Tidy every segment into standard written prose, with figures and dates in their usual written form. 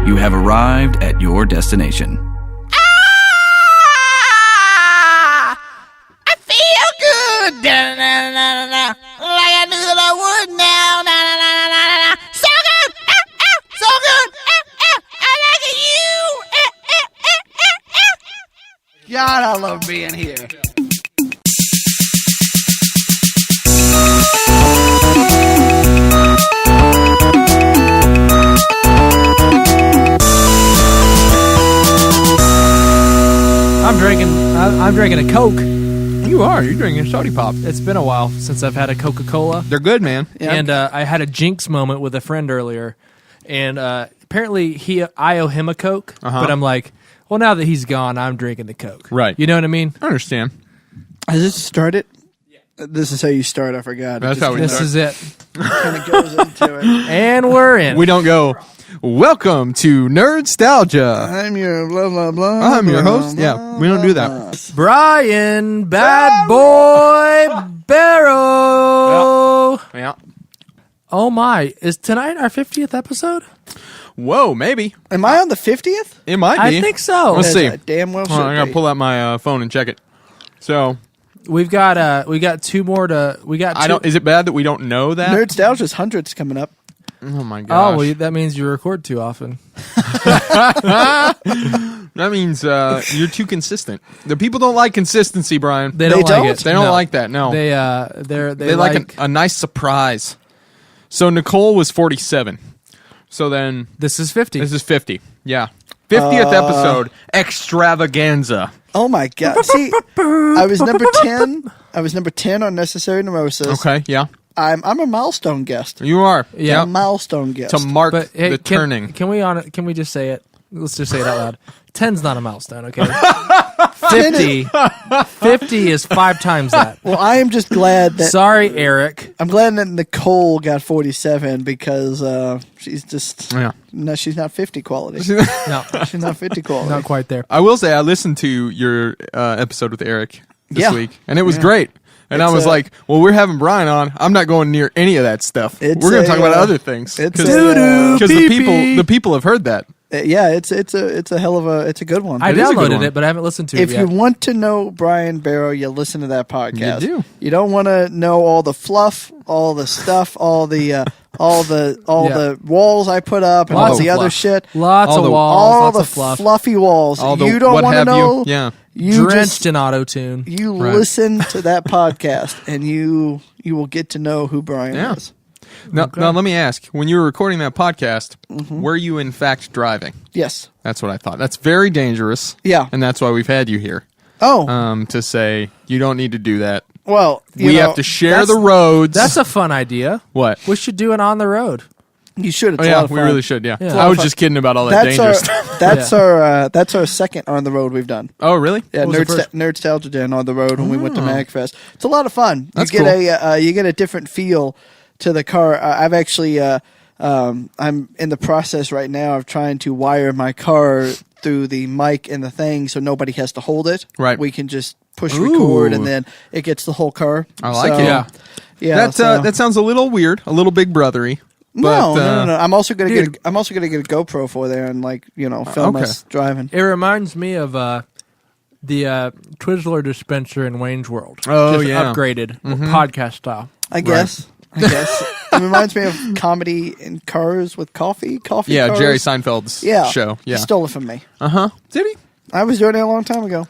You have arrived at your destination. I feel good. Like I knew that I would now. So good. So good. I like you. God, I love being here. I'm drinking a Coke. You're drinking a soda pop. It's been a while since I've had a Coca-Cola. They're good, man. Yeah. And I had a jinx moment with a friend earlier. And apparently I owe him a Coke. But I'm like, well, now that he's gone, I'm drinking the Coke. Right. You know what I mean? I understand. Has this started? Yeah. This is how you start. I forgot. That's how we start. This is it. Kind of goes into it. And we're in. We don't go, welcome to Nerdstalgia. I'm your blah, blah, blah. I'm your host. Blah, Yeah, we don't do that. Brian Bad Boy Barrow. Yeah. Oh my. Is tonight our 50th episode? Whoa, maybe. Am I on the 50th? It might be. I think so. Let's see. Damn well Hold on, I should gotta be. pull out my phone and check it. So We got two more to. We got. I don't. Is it bad that we don't know that? Nerdstalgia's 100's coming up. Oh my gosh. Oh, well, that means you record too often. That means you're too consistent. The people don't like consistency, Brian. They don't like it. They don't like that. No. They like a nice surprise. So Nicole was 47. So then This is 50. this is 50. Yeah. 50th episode extravaganza. Oh my god! See, I was number 10. I was number 10 on Necessary Neurosis. Okay, yeah. I'm a milestone guest. You are. Yeah. A milestone guest. To mark But hey, the turning. Can we just say it? Let's just say it out loud. 10's not a milestone, okay? 50 is 5 times that. Well, I am just glad that Sorry, Eric. I'm glad that Nicole got 47 because she's just Yeah. no, she's not 50 quality. No, She's not 50 quality. not quite there. I will say I listened to your episode with Eric this Yeah. week, and it was great. And It's I was like, well, we're having Brian on. I'm not going near any of that stuff. We're It's going to talk a, about other things. it's Because a, the people have heard that. yeah, it's a hell of it's a good one. I It is a good downloaded one. it, but I haven't listened to If it yet. you want to know Brian Barrow, you listen to that podcast. You do. You don't want to know all the fluff, all the stuff, all the walls I put up, and Lots all of the other fluff. shit. Lots All of the- walls, All lots the of fluff. fluffy walls. All the You don't what want to have know. you. Yeah. You Drenched just in auto-tune. you Right. listen to that podcast, and you will get to know who Brian Yeah. is. Now, let me ask. When you were recording that podcast, Mm-hmm. were you in fact driving? Yes. That's what I thought. That's very dangerous. Yeah. And that's why we've had you here. Oh, To say, you don't need to do that. well, We have to share the roads. That's a fun idea. What? We should do it on the road. You should. It's Oh, a yeah, lot of we fun. really should, yeah. Yeah. I was just kidding about all that That's dangerous our stuff. that's our second on the road we've done. Oh, really? Yeah, What was the first? Nerdstalgia Den on the road when we went to MagFest. It's a lot of fun. That's you get cool. you get a different feel to the car. I've actually I'm in the process right now of trying to wire my car through the mic and the thing so nobody has to hold it. Right. We can just push record Ooh. and then it gets the whole car. I like So, it. Yeah. Yeah. That so- that sounds a little weird, a little big brothery. no, But, no. I'm also gonna dude. get a GoPro for there and film okay. us driving. It reminds me of the Twizzler dispenser in Wayne's World. Oh, Just yeah. upgraded, podcast style. I guess. It reminds me of comedy in cars with coffee. Coffee. Yeah, cars. Jerry Seinfeld's Yeah. show. He Yeah. stole it from me. Did he? I was doing it a long time ago.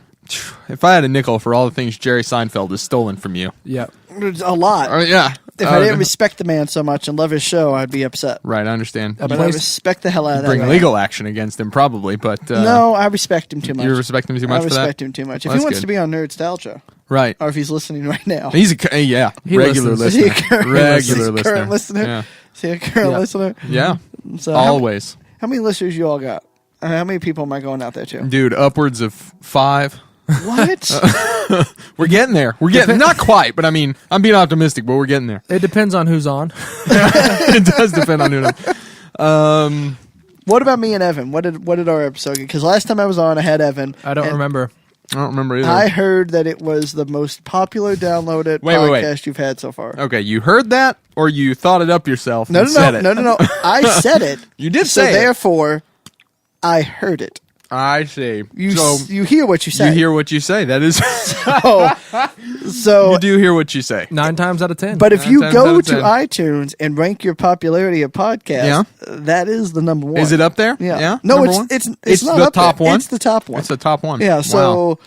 If I had a nickel for all the things Jerry Seinfeld has stolen from you. Yeah. There's a lot. Yeah. If I didn't respect the man so much and love his show, I'd be upset. Right, I understand. But I place- respect the hell out of that Bring man. legal action against him, probably, but... No, I respect him too much. You respect him too much I for that? respect him too much. If Well, he that's wants good. to be on Nerdstalgia, Right. or if he's listening right now. He's a He regular listens. Is he listener. a current Regular Is he a listener. current listener? Yeah. Is he a current Yeah. listener? Yeah. So Always. How many listeners you all got? How many people am I going out there to? Dude, upwards of 5. What? We're getting there. We're getting not quite, but I mean, I'm being optimistic, but we're getting there. It depends on who's on. It does depend on who. What about me and Evan? What did our episode get? Because last time I was on, I had Evan. I don't and remember. I don't remember either. I heard that it was the most popular downloaded Wait. podcast you've had so far. Okay, you heard that, or you thought it up yourself No, and said it? no. I said it. You did So say it. therefore, I heard it. I see. You hear what you say. You hear what you say. That is. So you do hear what you say. 9 times out of 10. But if you 9 go times to out of 10. iTunes and rank your popularity of podcasts, that is the number one. Is it up there? Yeah. No, Number one? it's not the up top there. one. It's the top one. It's the top one. Yeah. So. Wow.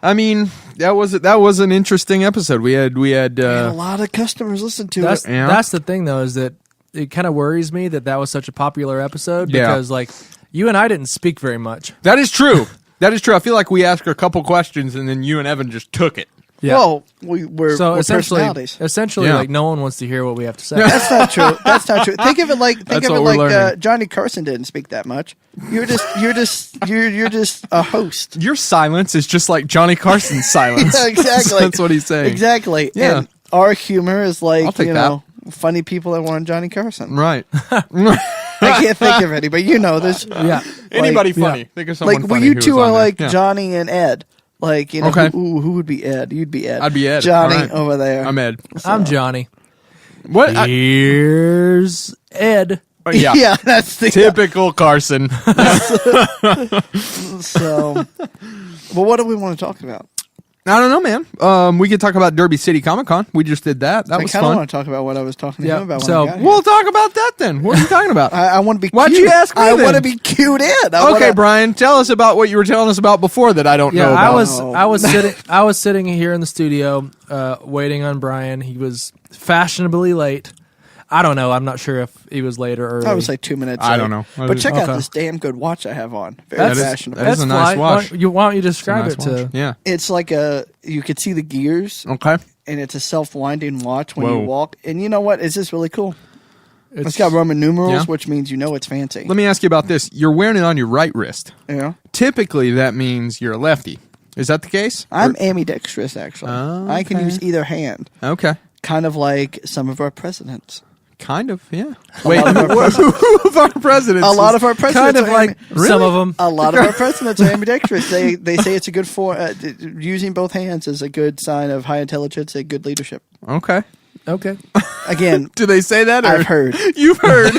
I mean, that was an interesting episode. We had a lot of customers listen to it. That's the thing, though, is that it kind of worries me that was such a popular episode because, like, you and I didn't speak very much. That is true. That is true. I feel like we asked a couple questions and then you and Evan just took it. Yeah. Well, we're personalities. Essentially, like, no one wants to hear what we have to say. That's not true. That's not true. Think of it like learning. Johnny Carson didn't speak that much. You're just a host. Your silence is just like Johnny Carson's silence. Yeah, exactly. That's what he's saying. Exactly. Yeah. And our humor is like I'll take that. Funny people that want Johnny Carson. Right. I can't think of any, but there's Anybody funny. yeah. Think of someone like funny. you who two was are on like there. Yeah. Johnny and Ed. Like, Okay. who would be Ed? You'd be Ed. I'd be Ed. Johnny All right. over there. I'm Ed. I'm Johnny. What? Here's Ed. Yeah. Yeah, that's the Typical Carson. So, well, what do we want to talk about? I don't know, man. We could talk about Derby City Comic Con. We just did that. That I was kind of fun. want to talk about what I was talking to Yeah, him about. so when I got here. We'll talk about that then. What are you talking about? I want to be. Why'd cute. you ask me I then? want to be cued in. Okay, Brian, tell us about what you were telling us about before that I don't Yeah, know about. I was sitting here in the studio, waiting on Brian. He was fashionably late. I don't know. I'm not sure if he was late or early. I was like 2 minutes. I late. don't know. But check out Okay. this damn good watch I have on. Very fashionable. that is a nice fly. watch. Why don't you describe Nice it to? watch. Yeah. It's like you could see the gears, Okay. and it's a self-winding watch when Whoa. you walk. And you know what? It's just really cool. It's got Roman numerals, Yeah. which means it's fancy. Let me ask you about this. You're wearing it on your right wrist. Yeah. Typically, that means you're a lefty. Is that the case? I'm ambidextrous, actually. Oh, I can okay. use either hand, Okay. kind of like some of our presidents. Kind of, yeah. Wait, lot of our who of our presidents? A lot of our presidents Kind of are like some of them. A lot of our presidents are ambidextrous. They say it's a good using both hands is a good sign of high intelligence and good leadership. Okay. Okay, Again, Do they say that? Or? I've heard. You've heard.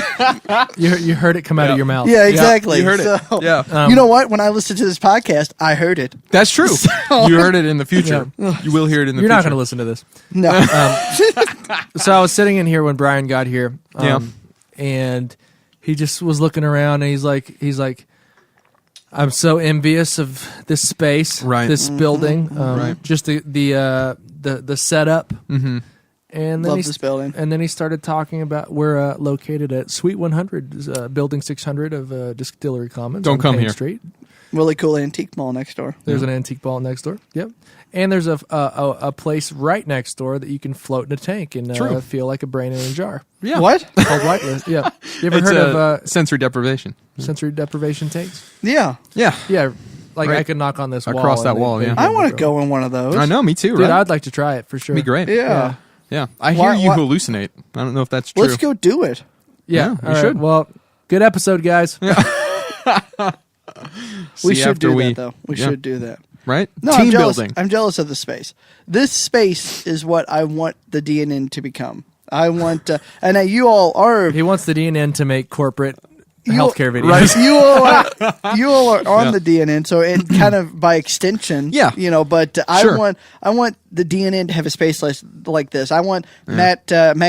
you heard it come out of your mouth. Yeah, exactly. You heard it. So, Yeah. you know what? When I listen to this podcast, I heard it. That's true. You heard it in the future. You will hear it in the You're future. not going to listen to this. No. So I was sitting in here when Brian got here. Yeah. And he just was looking around, and he's like, I'm so envious of this space, Right. this building, Right. just the setup. Mm-hmm. And then Love this building. And then he started talking about we're located at Suite 100, Building 600 of Distillery Commons. Don't on come Payne here. Street. Really cool antique mall next door. There's an antique ball next door. Yep. And there's a place right next door that you can float in a tank and True. feel like a brain in a jar. Yeah. What? Called Whitelist. Yeah. You ever It's heard of sensory deprivation. sensory deprivation tanks? Yeah. Yeah. Yeah. Like Right. I could knock on this wall. Across and that they- wall, they yeah. give I me want a to go in one of those. I know. Me too. Dude, Right? I'd like to try it for sure. Be great. Yeah. Yeah. I hear Why- you why- hallucinate. I don't know if that's true. Let's go do it. Yeah. Yeah, all we right. should. Well, good episode, guys. We See should after do we- that, though. We yeah. should do that. Right? No, Team I'm jealous. building. I'm jealous of the space. This space is what I want the DNN to become. I want, and you all are. He wants the DNN to make corporate you- healthcare videos. Right. You all are on the DNN, so it kind of by extension, Yeah. But Sure. I want the DNN to have a space like this. I want Matt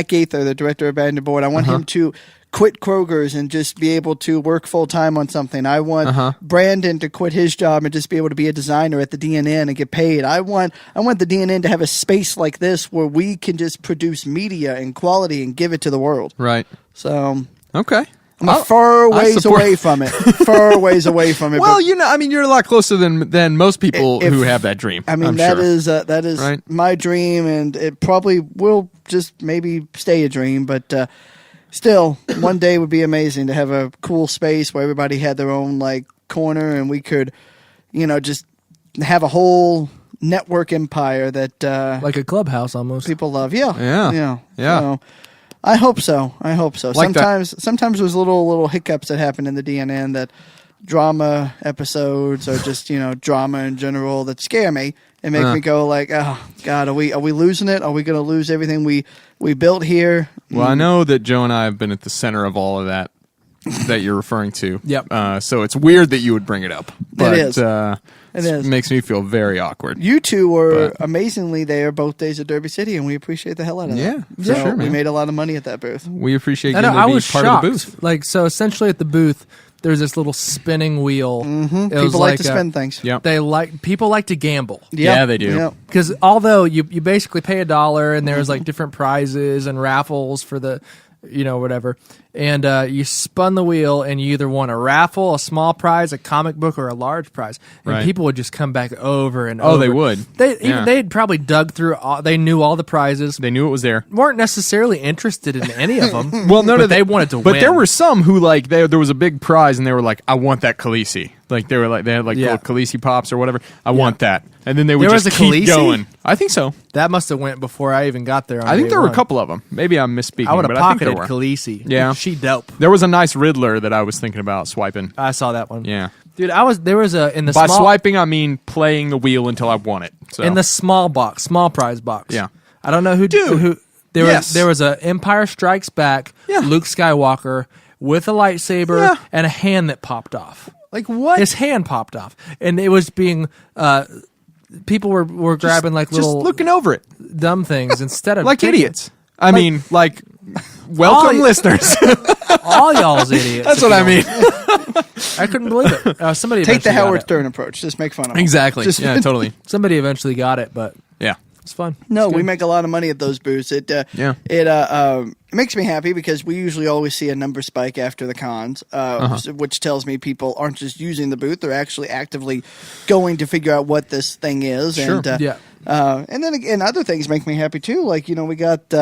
Gaither, the director of Abandoned Board. I want him to quit Kroger's and just be able to work full time on something. I want Brandon to quit his job and just be able to be a designer at the DNN and get paid. I want the DNN to have a space like this where we can just produce media and quality and give it to the world. Right. So Okay. I'm far I ways support- away from it. Far ways away from it. Well, but, you're a lot closer than most people If- who have that dream. I mean, I'm that sure. is Right. my dream, and it probably will just maybe stay a dream. But still, one day would be amazing to have a cool space where everybody had their own like corner, and we could, just have a whole network empire that Like a clubhouse almost. people love. Yeah, Yeah. So, I hope so. Like that. Sometimes there's little hiccups that happen in the DNN that drama episodes or just drama in general that scare me and make me go like, oh God, are we losing it? Are we going to lose everything we built here? Well, I know that Joe and I have been at the center of all of that that you're referring to. Yep. So it's weird that you would bring it up. But, It is. It is. Makes me feel very awkward. You two were amazingly there both days at Derby City, and we appreciate the hell out of that. Yeah, for So sure, we man. made a lot of money at that booth. We appreciate I getting know, to I be was part shocked. of the booth. Like, so essentially at the booth, there's this little spinning wheel. Mm-hmm. People like to spin things. Yep. People like to gamble. Yep. Yeah, they do. Yep. Because although you basically pay $1 and there's like different prizes and raffles for the, whatever, and you spun the wheel and you either won a raffle, a small prize, a comic book, or a large prize, and Right. people would just come back over and over. Oh, they would. They'd probably dug through. They knew all the prizes. They knew it was there. Weren't necessarily interested in any of them. Well, none but of they wanted to But win. there were some who there was a big prize and they were like, I want that Khaleesi. Like they had like Yeah. little Khaleesi pops or whatever. I want that. And then they would There just was a keep Khaleesi? going. I think so. That must have went before I even got there. On I think day there were a one. couple of them. Maybe I'm misspeaking. I would have but I think there pocketed were. Khaleesi. Yeah. She dope. There was a nice Riddler that I was thinking about swiping. I saw that one. Yeah. Dude, there was a in the By small swiping, I mean playing the wheel until I won it. So. in the small prize box. Yeah. I don't know who Dude, there yes. was a Empire Strikes Back Yeah. Luke Skywalker with a lightsaber Yeah. and a hand that popped off. like what? His hand popped off, and it was being people were grabbing like just little looking over it dumb things instead of like taking- idiots. I mean, like welcome All- listeners. All y'all's idiots. That's if what I you mean. don't- I couldn't believe it. Somebody Take the eventually got Howard it. Stern approach. Just make fun of them. Exactly. Just- Yeah, totally. Somebody eventually got it, but Yeah. it's fun. No, It's we good. make a lot of money at those booths. It makes me happy because we usually always see a number spike after the cons, which tells me people aren't just using the booth; they're actually actively going to figure out what this thing is. Sure. And, Yeah. and then again, other things make me happy too. Like we got.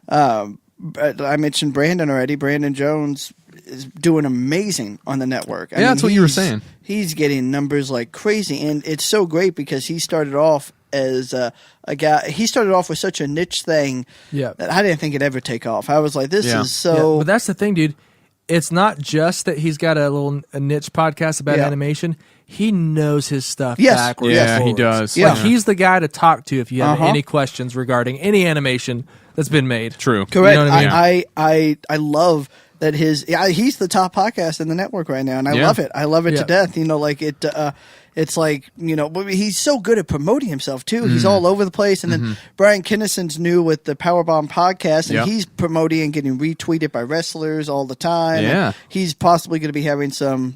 I mentioned Brandon already. Brandon Jones is doing amazing on the network. I Yeah, mean, that's what you were he's- saying. He's getting numbers like crazy, and it's so great because he started off as a guy. He started off with such a niche thing Yeah. that I didn't think it'd ever take off. I was like, this Yeah. is so. Yeah, but that's the thing, dude. It's not just that he's got a niche podcast about Yeah. animation. He knows his stuff Yes. backwards. Yeah, and he forwards. does. Yeah. Like, he's the guy to talk to if you have Uh-huh. any questions regarding any animation that's been made. True. Correct. You know what I mean? I love that he's the top podcast in the network right now, and I Yeah. love it. I love it Yeah. to death. It's like but he's so good at promoting himself too. He's all over the place. And then Brian Kinnison's new with the Powerbomb podcast, and Yep. he's promoting and getting retweeted by wrestlers all the time. Yeah. And he's possibly going to be having some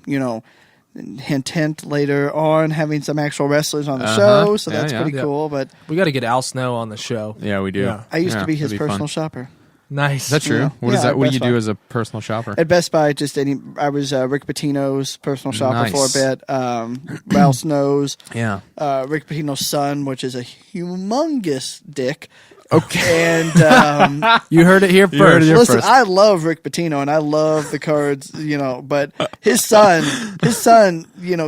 hint later on having some actual wrestlers on the show, so Yeah, that's yeah. pretty Yeah. cool. But We got to get Al Snow on the show. Yeah, we do. Yeah. I used Yeah, to be his that'd personal fun. shopper. Nice. Is that true? Yeah. What is Yeah, that? What do Best you Buy. do as a personal shopper? At Best Buy, I was Rick Pitino's personal shopper Nice. for a bit. Ralph Snow's, Yeah. Rick Pitino's son, which is a humongous dick. Okay. And You heard it here first. heard it here listen, first. I love Rick Pitino and I love the cards, but his son,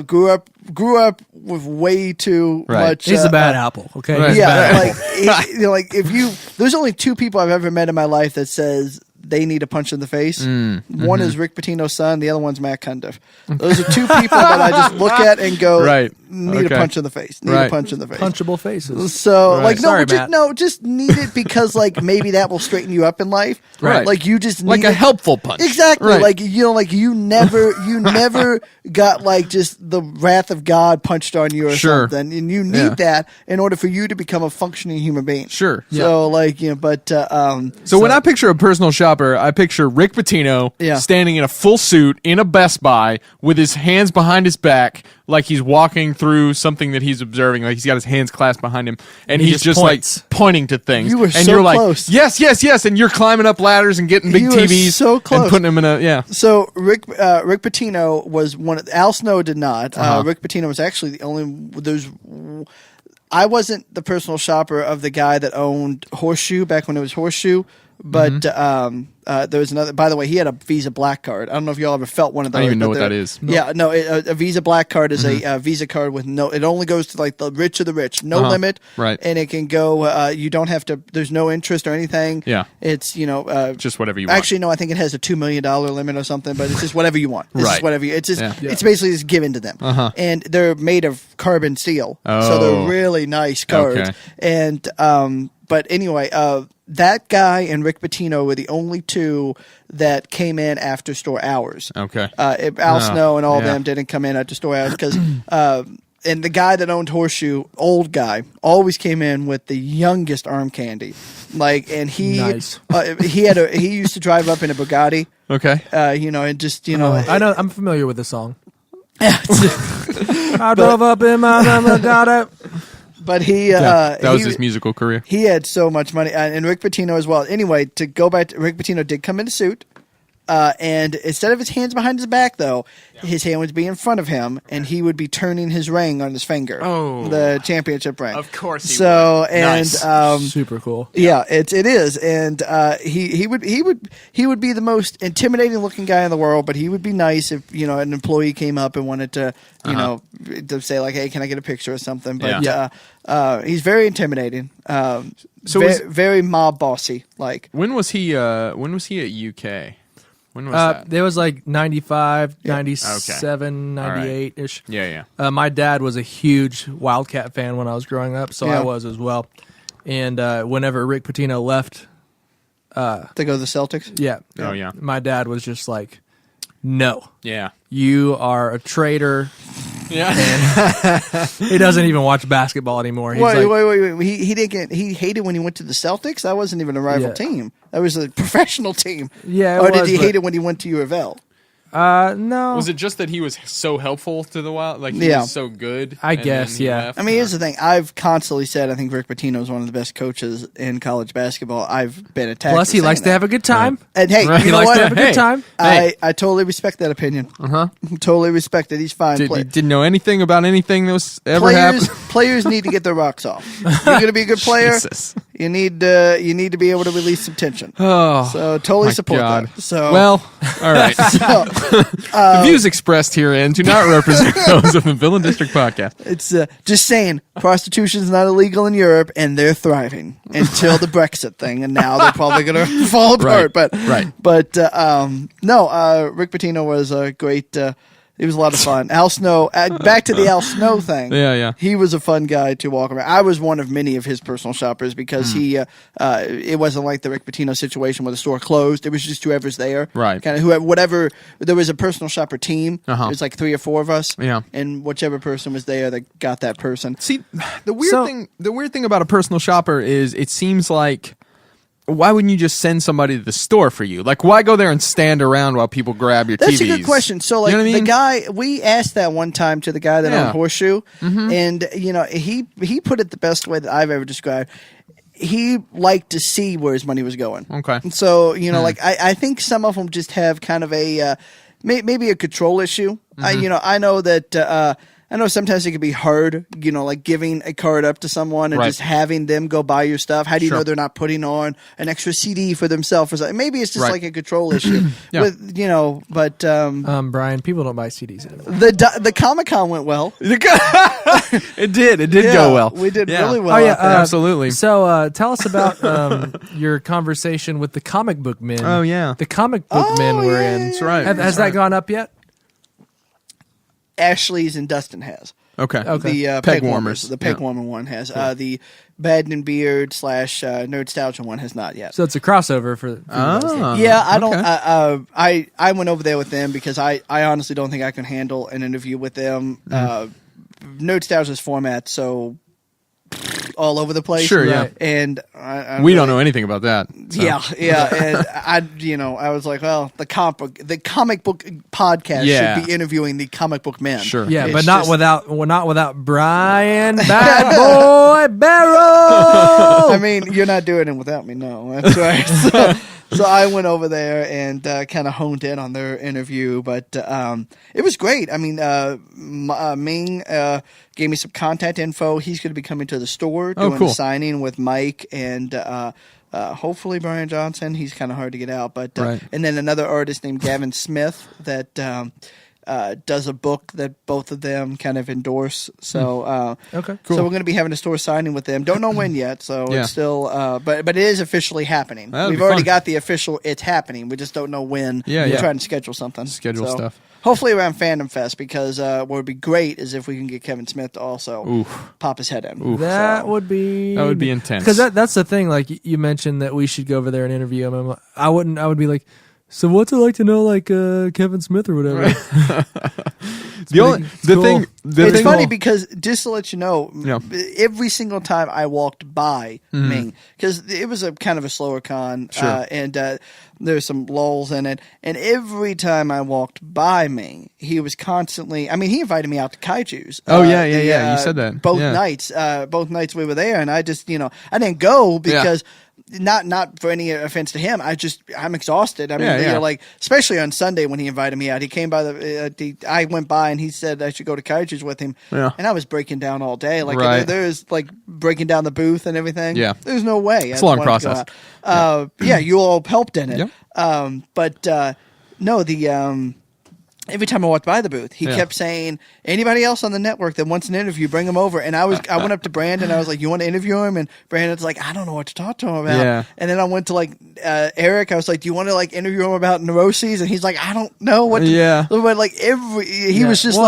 grew up with way too Right. much. He's a bad apple. Okay. Right. He's a bad Yeah, apple. like there's only two people I've ever met in my life that says they need a punch in the face. One is Rick Pitino's son. The other one's Matt Cundiff. Those are two people that I just look at and go, Right. need Okay. a punch in the face. Need a Right. punch in the face. Punchable faces. So, Right. like, Sorry, Matt. just need it because, like, maybe that will straighten you up in life. Right. Like, you just need Like a it. helpful punch. Exactly. Right. Like, you never got, like, just the wrath of God punched on you or Sure. something. And you need Yeah. that in order for you to become a functioning human being. Sure. So, like, So when I picture a personal shopper, I picture Rick Pitino Yeah. standing in a full suit in a Best Buy with his hands behind his back, like he's walking through something that he's observing, like he's got his hands clasped behind him, and He he's just just points. like pointing to things. You were and so you're like, close. yes, and you're climbing up ladders and getting big You were TVs so close. and putting them in a So Rick Pitino was one of Al Snow did not. Uh-huh. Rick Pitino was actually the only I wasn't the personal shopper of the guy that owned Horseshoe back when it was Horseshoe, but Mm-hmm. there was another. By the way, he had a Visa Black card. I don't know if y'all ever felt one of those. I don't even know but what they're- that is. Yeah, no, a Visa Black card is a Visa card with no. It only goes to like the rich of the rich, no limit, Right. And it can go. You don't have to. There's no interest or anything. Yeah. It's just whatever you want. Actually, no, I think it has a $2 million limit or something, but it's just whatever you want. It's just Right. whatever you. It's just Yeah. it's basically just given to them, and they're made of carbon steel, so Oh. they're really nice cards. Okay. And but anyway, that guy and Rick Pitino were the only two that came in after store hours. Okay. Al Snow and all of yeah. them didn't come in after store hours because. And the guy that owned Horseshoe, old guy, always came in with the youngest arm candy. And he Nice. he used to drive up in a Bugatti. Okay. And just I know. I'm familiar with the song. I drove up in my Bugatti. But he that was his musical career. He had so much money, and Rick Pitino as well. Anyway, to go back, to, Rick Pitino did come in a suit. And instead of his hands behind his back, though, his hand would be in front of him, and he would be turning his ring on his finger. Oh. The championship ring. Of course he would. Nice. Super cool. Yeah, it is. And he would be the most intimidating looking guy in the world, but he would be nice if, an employee came up and wanted to, to say like, hey, can I get a picture or something? But he's very intimidating. Very mob bossy. When was he at UK? When was that? It was like 95, 97, 98-ish. Yeah. My dad was a huge Wildcat fan when I was growing up, so I was as well. And whenever Rick Pitino left... to go to the Celtics? Yeah. Oh, yeah. My dad was just like, no. Yeah. You are a traitor. Yeah. He doesn't even watch basketball anymore. He's wait. He hated when he went to the Celtics? That wasn't even a rival team. That was a professional team. Yeah, or did he hate it when he went to U of L? No. Was it just that he was so helpful to the Wild? Like, he was so good? I guess, yeah. left? I mean, here's the thing. I've constantly said I think Rick Pitino is one of the best coaches in college basketball. I've been attacked. Plus, he likes to have a good time. Right. And hey, He you know likes what? to have a good time. I totally respect that opinion. Totally respect it. He's fine. Didn't know anything about anything that was ever happened? Players need to get their rocks off. You're going to be a good player. Jesus. You need to be able to release some tension. Oh, so totally my support God. that. So well, all right. The views expressed herein do not represent those of the Villain District podcast. It's just saying prostitution's not illegal in Europe, and they're thriving until the Brexit thing, and now they're probably going to fall apart. But Rick Pitino was a great. It was a lot of fun. Al Snow, back to the Al Snow thing. Yeah. He was a fun guy to walk around. I was one of many of his personal shoppers because it wasn't like the Rick Pitino situation where the store closed. It was just whoever's there. Right. Kind of whatever. There was a personal shopper team. It was like 3 or 4 of us. Yeah. And whichever person was there that got that person. See, the weird thing about a personal shopper is it seems like, why wouldn't you just send somebody to the store for you? Like, why go there and stand around while people grab your TVs? That's a good question. So, like, you know what I mean? the guy, we asked that one time to the guy that owned Horseshoe, and, he put it the best way that I've ever described. He liked to see where his money was going. Okay. So, I think some of them just have kind of a, maybe a control issue. I know that, I know sometimes it can be hard, like giving a card up to someone and just having them go buy your stuff. How do you know they're not putting on an extra CD for themselves or something? Maybe it's just like a control issue. With, but Brian, people don't buy CDs anymore. The Comic-Con went well. It did go well. We did really well. Oh yeah, absolutely. So tell us about your conversation with the comic book men. Oh yeah, the comic book men were in. That's right. Has that gone up yet? Ashley's and Dustin has. Okay. The Peg warmers. The Peg warmer one has. The Bad and Beard / Nerdstalgia one has not yet. So it's a crossover for you guys. Yeah, I don't. I went over there with them because I honestly don't think I can handle an interview with them. Nerdstalgia's format so all over the place. Sure, yeah. And we don't know anything about that. So. Yeah. And I was like, well, the comic book podcast should be interviewing the comic book men. Sure. Yeah, It's but not just- without Brian Bad Boy Barrow. I mean, you're not doing it without me. No, that's right. So I went over there and kind of honed in on their interview, but it was great. I mean, Ming gave me some contact info. He's going to be coming to the store doing a signing with Mike and hopefully Brian Johnson. He's kind of hard to get out, but and then another artist named Gavin Smith that does a book that both of them kind of endorse. So Okay. So we're going to be having a store signing with them. Don't know when yet, so Yeah. it's still but it is officially happening. That'll We've be already fun. got the official it's happening. We just don't know when. Yeah, We're yeah. trying to schedule something. Schedule stuff. Hopefully around Fandom Fest, because what would be great is if we can get Kevin Smith to also pop his head in. That would be intense. because that's the thing. Like you mentioned that we should go over there and interview him. I wouldn't. I would be like, so what's it like to know like Kevin Smith or whatever? It's funny because just to let you know, Yeah. every single time I walked by Ming, because it was a kind of a slower con, Sure. and there's some lulls in it, and every time I walked by Ming, he was constantly. I mean, he invited me out to Kaiju's. Oh, yeah. You said that. Both Yeah. nights. Both nights we were there, and I just I didn't go because. Not for any offense to him. I'm exhausted. I mean, like especially on Sunday when he invited me out. He came by I went by and he said I should go to Kaiju's with him. Yeah. And I was breaking down all day. Like Right. there's like breaking down the booth and everything. Yeah. There's no way. It's a long process. You all helped in it. Yeah. But no, every time I walked by the booth, he kept saying, anybody else on the network that wants an interview, bring him over. And I went up to Brandon. I was like, you want to interview him? And Brandon's like, I don't know what to talk to him about. Yeah. And then I went to like Eric. I was like, do you want to like interview him about neuroses? And he's like, I don't know what to. Yeah. But like he was just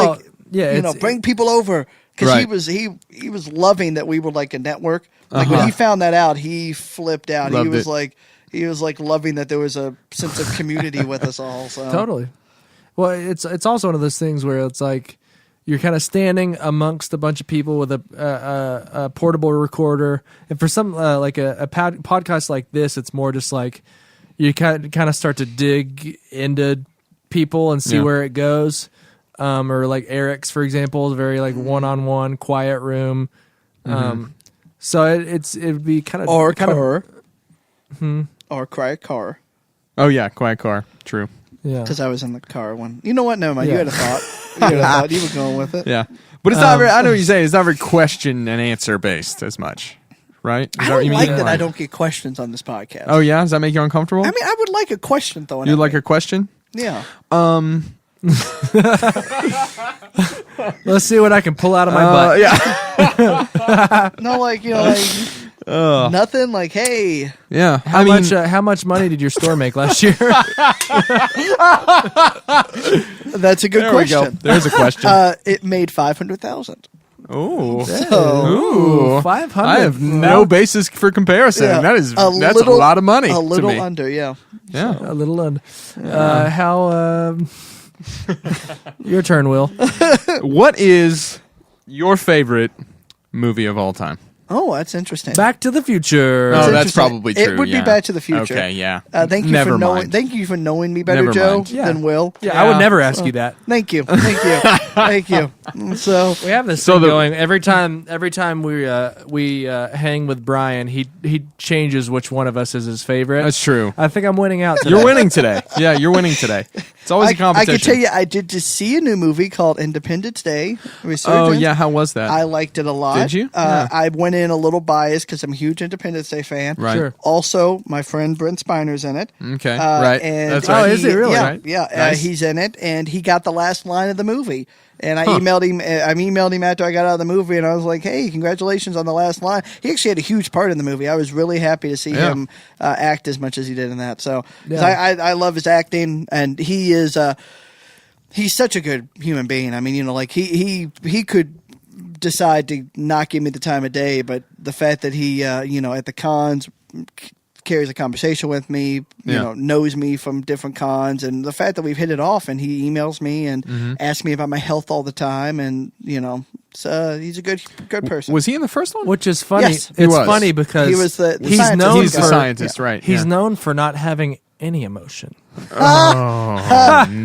bring people over. Because Right. he was loving that we were like a network. Like when he found that out, he flipped out. Loved He was like loving that there was a sense of community with us all. So. Totally. Well, it's also one of those things where it's like you're kind of standing amongst a bunch of people with a portable recorder, and for some like a podcast like this, it's more just like you kind of start to dig into people and see where it goes. Or like Eric's, for example, is very like one-on-one, quiet room. So it'd be kind of or quiet car. Oh yeah, quiet car. True. Yeah. Because I was in the car when. You know what? Never mind. You had a thought. You were going with it. Yeah, but it's not very. I know what you're saying. It's not very question and answer based as much, right? Is I that don't what you like mean? that I don't get questions on this podcast. Oh yeah, does that make you uncomfortable? I mean, I would like a question thrown. You'd at like me. a question? Yeah. Let's see what I can pull out of my butt. Yeah, No, like nothing. Like, hey, yeah. How much money did your store make last year? that's a good There we go. question. There's a question. It made 500,000. Oh, Ooh, 500. I have no basis for comparison. Yeah. That's a little- lot of money. A little to me. under, yeah. Yeah. A little under. How? Your turn, Will. What is your favorite movie of all time? Oh, that's interesting. Back to the Future. Oh, that's interesting. probably true. It would yeah. be Back to the Future. Okay, yeah. Thank you Never for knowing. mind. Thank you for knowing me better, Never Joe, mind. Yeah. than Will. Yeah, I would never ask you that. Thank you. Thank you. So We have this So thing the- going every time we hang with Brian. He changes which one of us is his favorite. That's true. I think I'm winning out today. You're winning today. Yeah, you're winning today. It's always a I competition. can tell you, I did just see a new movie called Independence Day. Oh Resurgence. yeah, how was that? I liked it a lot. Did you? Yeah. I went in a little biased because I'm a huge Independence Day fan. Right. Sure. Also, my friend Brent Spiner's in it. Okay. Right. And That's Oh, right. is he really? Yeah, Right. yeah. Nice. He's in it, and he got the last line of the movie. And I emailed him. I emailed him after I got out of the movie, and I was like, "Hey, congratulations on the last line." He actually had a huge part in the movie. I was really happy to see him act as much as he did in that. So 'cause I love his acting, and he is he's such a good human being. I mean, like he could decide to not give me the time of day, but the fact that he at the cons carries a conversation with me, knows me from different cons, and the fact that we've hit it off, and he emails me and asks me about my health all the time, and so he's a good person. Was he in the first one? Which is funny. Yes. It's He was. funny because He was the he's scientist. known He's the for scientist, right? He's known for not having any emotion. No.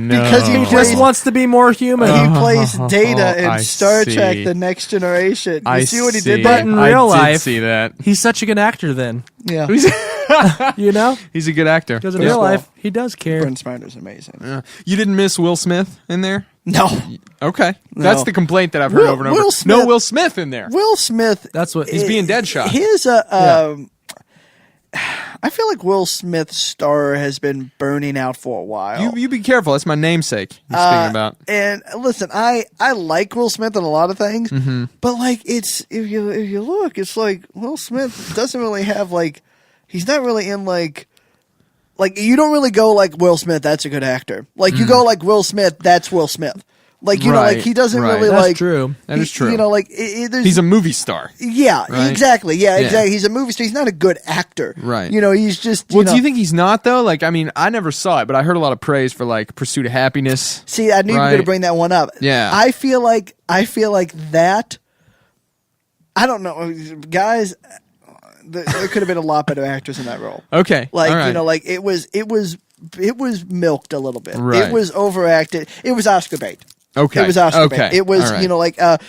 Because he He just wants to be more human. he plays Data in I Star see. Trek: The Next Generation. You I see what he see. did But there? in I real did life- see that. He's such a good actor then. Yeah, You know? He's a good actor. Because in Yeah. real life, he does care. Brent Spiner's amazing. Yeah. You didn't miss Will Smith in there? No, Okay. No. That's the complaint that I've heard Will- over and over. Will Smith- No Will Smith in there. Will Smith. That's what He's being Deadshot. His I feel like Will Smith's star has been burning out for a while. You be careful. That's my namesake. You're speaking about. And listen, I like Will Smith in a lot of things, Mm-hmm. but like it's if you look, it's like Will Smith doesn't really have like he's not really in like you don't really go like Will Smith. That's a good actor. Like you go like Will Smith. That's Will Smith. Like you know, like he doesn't right. really That's like. true. That is true. You know, like He's a movie star. yeah, right? exactly. Yeah, Yeah. exactly. He's a movie star. He's not a good actor. Right. You know, he's just. Well, you know, do you think he's not though? Like, I mean, I never saw it, but I heard a lot of praise for like Pursuit of Happiness. See, I knew you were Right. going to bring that one up. Yeah. I feel like that. I don't know, guys. There could have been a lot better actors in that role. Okay, Like all right. you know, like it was milked a little bit. Right. It was overacted. It was Oscar bait. Okay. It was Oscar Okay. bait. It was All right. you know like and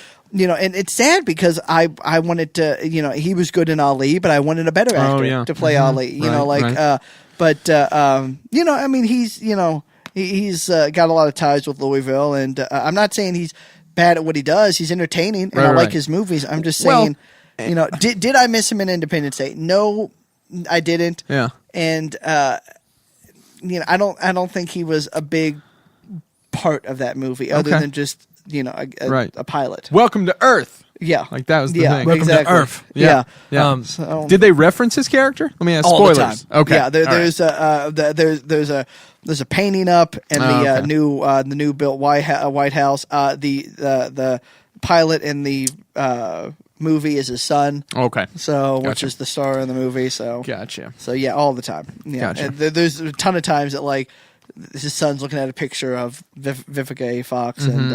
it's sad because I wanted to he was good in Ali, but I wanted a better actor yeah. to play Ali. You know Right, like right. I mean he's he's got a lot of ties with Louisville, and I'm not saying he's bad at what he does. He's entertaining, and I like right. his movies. I'm just Well, saying, did I miss him in Independence Day? No, I didn't. Yeah. And I don't think he was a big part of that movie, other Okay. than just Right. a pilot. Welcome to Earth. Yeah, Like that was the yeah, thing. Welcome to exactly. Earth. Yeah. Yeah. So- Did they reference his character? Let me ask. All Spoilers. the time. Okay. Yeah, All right. there's a painting up, and okay. the new built White House. The pilot in the movie is his son. Okay. So which Gotcha. is the star in the movie. So Gotcha. So yeah, all the time. Yeah. Gotcha. And there's a ton of times that like his son's looking at a picture of Vivica A. Fox Mm-hmm.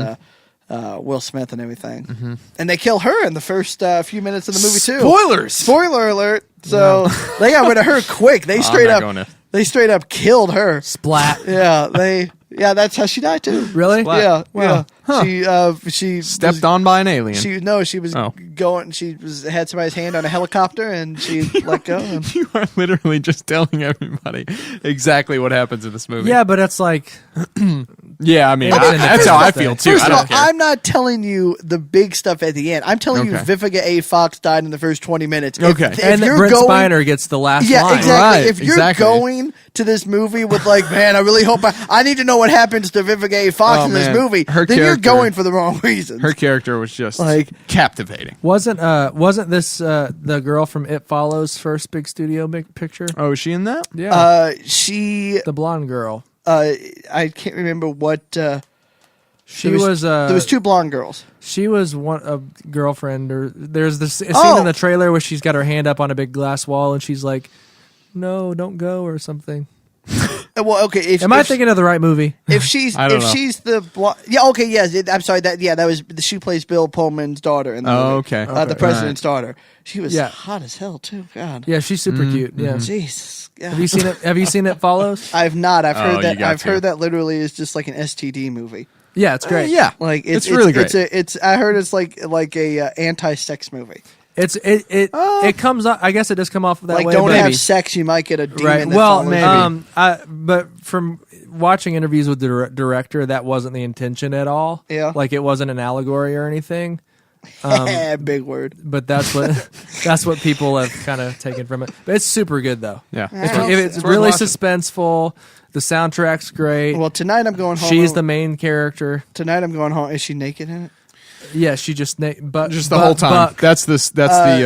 and Will Smith and everything, and they kill her in the first few minutes of the movie too. Spoilers. Spoiler alert! So they got rid of her quick. They straight not up, going to. they straight up killed her. Splat. Yeah, that's how she died too. Really? Splat. Yeah, Wow. yeah. She Stepped was, on by an alien. She was Oh. going. She had somebody's hand on a helicopter, and she let go. And, You are literally just telling everybody exactly what happens in this movie. Yeah, but it's like Yeah, I mean, It's in the that's how I first feel thing. too. First I of don't all, care. I'm not telling you the big stuff at the end. I'm telling you Okay. Vivica A. Fox died in the first 20 minutes. Okay. and then Brent Spiner gets the last yeah, line. exactly. Right, If you're exactly. going to this movie with like, man, I really hope I need to know what happens to Vivica A. Fox Oh, in this man. movie, Her then you're character- going for the wrong reasons. Her character was just Like- captivating. Wasn't this the girl from It Follows first big studio picture? Oh, is she in that? Yeah, She, the blonde girl. I can't remember what. She there was. there was two blonde girls. She was a girlfriend, or there's this scene Oh. in the trailer where she's got her hand up on a big glass wall and she's like, "No, don't go," or something. Well, okay. If, Am I if- thinking of the right movie? If she's I don't know. she's the yeah, okay, yes. I'm sorry. That was she plays Bill Pullman's daughter in the Oh, movie. okay. The Okay. president's daughter. She was Yeah. hot as hell too. God. Yeah, she's super cute. Yeah. Jesus. God. Have you seen it? Have you seen It Follows? I've not. I've Oh, heard you that. got I've to. heard that literally is just like an STD movie. Yeah, it's great. Yeah, Like it's really great. It's I heard it's like a anti-sex movie. It comes up. I guess it does come off that Like way. don't but- have sex, you might get a demon. right. that Well, follows you. but from watching interviews with the director, that wasn't the intention at all. Yeah. like it wasn't an allegory or anything. Big word. But that's what people have kind of taken from it. But it's super good though. Yeah. It's worth really watching. suspenseful. The soundtrack's great. Well, tonight I'm going home. She's the main character. Tonight I'm going home. Is she naked in it? Yeah, she just Just the whole time. Buck. That's the.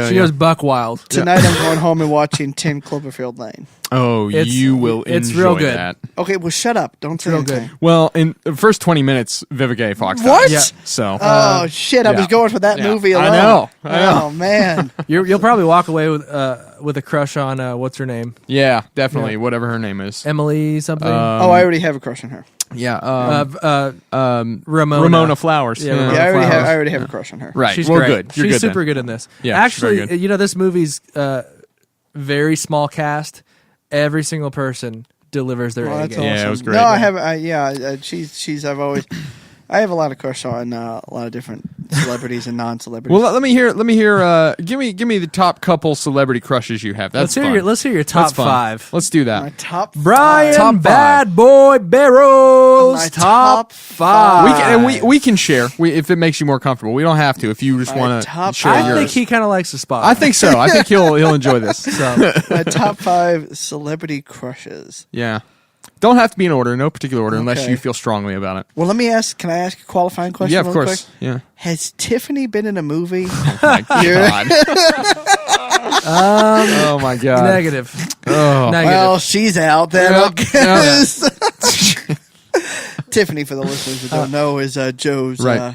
She goes buck wild. Tonight I'm going home and watching 10 Cloverfield Lane. Oh, It's- you will. it's enjoy real good. That. Okay, well, shut up. Don't say real anything. good. Well, in the first 20 minutes, Vivica A. Fox died. What? Yeah. So. Oh shit! I yeah. was going for that Yeah. movie I alone. know. Oh man. You'll probably walk away with a crush on what's her name, yeah, definitely. Yeah. Whatever her name is. Emily something. Oh, I already have a crush on her. Yeah. Ramona. Ramona Flowers. Yeah, Ramona Yeah, I Flowers. already have a crush on her. Right. She's well, great. good. You're She's good super then. good in this. Yeah, she's very Actually, good. this movie's very small cast. Every single person delivers their Well, A that's game. Yeah, it awesome. was great. No, I have. She's. I've always. I have a lot of crush on a lot of different celebrities and non-celebrities. Well, let me hear. Give me the top couple celebrity crushes you have. That's fun. Let's hear your top That's fun. 5. Let's do that. my top Brian Top five. Bad Boy Barrows. My top top 5. We can share if it makes you more comfortable. We don't have to. If you just My want top to share five. I yours. think he kind of likes the spot. I think so. I think he'll enjoy this. so. my top 5 celebrity crushes. Yeah. Don't have to be in order, no particular order, unless Okay. you feel strongly about it. Well, let me ask. Can I ask a qualifying question? Yeah, of real course. quick? Yeah. Has Tiffany been in a movie? Oh my god. Oh my god. Negative. Oh. Negative. Well, she's out then. I Yep, guess. Tiffany, for the listeners who don't know, is Joe's Right.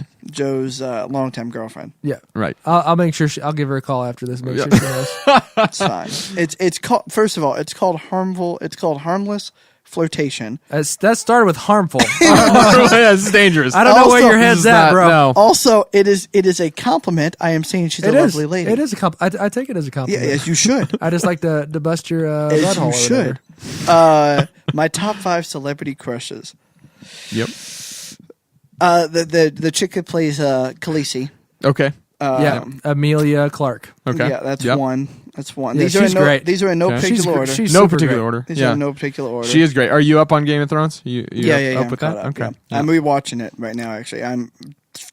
longtime girlfriend. yeah. Right. I'll make sure I'll give her a call after this. Make Yeah. sure she knows. It's fine. It's called. First of all, it's called harmful. It's called harmless flirtation. That started with harmful. It's dangerous. I don't know where Also, your head's this is at, not- bro. no. Also, it is a compliment. I am saying she's a It is. lovely lady. It is a compliment. I take it as a Yeah, compliment. as you should. I just like to bust your As butthole. you or should. whatever. My top 5 celebrity crushes. Yep. The chick that plays Khaleesi. Okay. Yeah, Amelia Clark. Okay. Yeah, that's Yep. one. That's one. Yeah, These are she's in no, great. These are in no Okay. particular order. She's No super particular great. order. These Yeah. are in no particular order. She is great. Are you up on Game of Thrones? You Yeah, up I'm with caught that? up, Okay. yeah. I'm rewatching it right now. Actually, I'm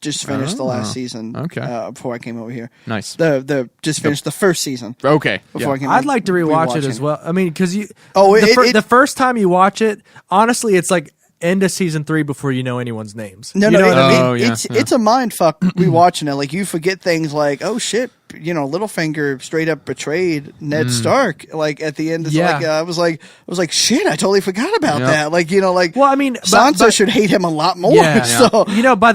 just finished the last season. Okay. Before I came over here, Nice. the just finished the first season Okay. before I Yeah. came. I'd like to rewatch it rewatching as well. I mean, because you. Oh, the first time you watch it, honestly, it's like end of season 3 before you know anyone's names. No, You no, know what I mean? Oh, yeah, it's yeah. it's a mind fuck rewatching it. Like you forget things like, oh shit, Littlefinger straight up betrayed Ned Stark. Like at the end, it's Yeah. like I was like shit, I totally forgot about Yeah. that. Like like Well, I mean, Sansa should hate him a lot more. Yeah. So by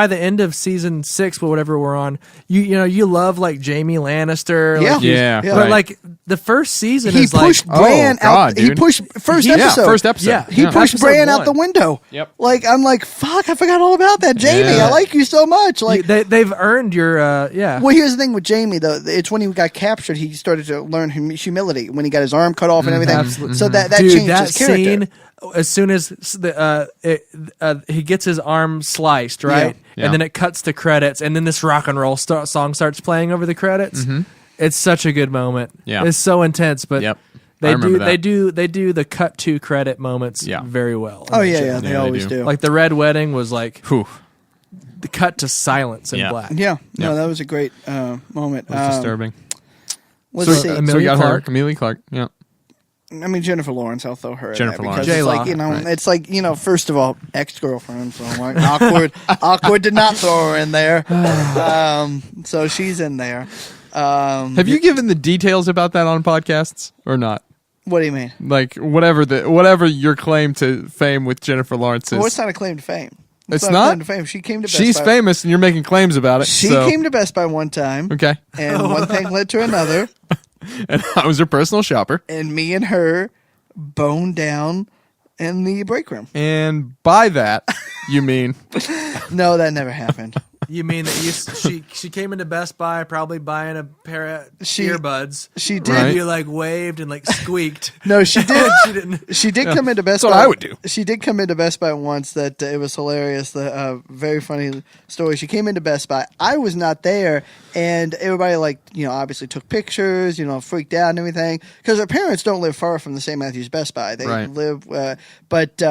the end of season 6, or whatever we're on, you love like Jamie Lannister. Yeah. like, you- Yeah. Yeah. But Right. like the first season he is pushed like, Bran Oh, out. God, He dude. pushed first Yeah, episode. First episode. Yeah. He pushed Episode Bran out 1. the window. Yep. Like I'm like fuck, I forgot all about that. Jamie, Yeah. I like you so much. Like they've earned your yeah. well, here's the thing with Jamie though. It's when he got captured, he started to learn humility when he got his arm cut off and everything. Absolutely. So that Dude, changed that his character. scene, as soon as he gets his arm sliced, right, Yeah. and then it cuts to credits, and then this rock and roll song starts playing over the credits. It's such a good moment. Yeah. It's so intense, but Yep. I they remember they do the cut to credit moments Yeah. very well. Oh on that yeah, show. yeah, they they always do. do. Like the Red Wedding was like Whew. the cut to silence in Yeah. black. yeah, no, Yeah. that was a great moment. That's disturbing. Let's see. So we Amelia got Clark. her. Amelia Clark. Yeah. I mean Jennifer Lawrence. I'll throw her. Jennifer in there Lawrence. because it's J-Law. like Right. it's like first of all, ex-girlfriend. So I'm like awkward did not throw her in there. So she's in there. Have you given the details about that on podcasts or not? What do you mean? Like whatever your claim to fame with Jennifer Lawrence is. Well, it's not a claim to fame. It's a not? claim to fame. She came to Best She's Buy. famous, and you're making claims about it. She so- came to Best Buy one time, Okay. and one thing led to another, And I was her personal shopper. and me and her boned down in the break room. And by that, you mean No, that never happened. You mean that she came into Best Buy probably buying a pair of She- earbuds. She did. Right. And you like waved and like squeaked. No, she did. She didn't. She did come into Best That's Buy. what I would do. She did come into Best Buy once. That it was hilarious. The very funny story. She came into Best Buy. I was not there, and everybody obviously took pictures. Freaked out and everything because her parents don't live far from the St. Matthews Best Buy. They Right. live, but.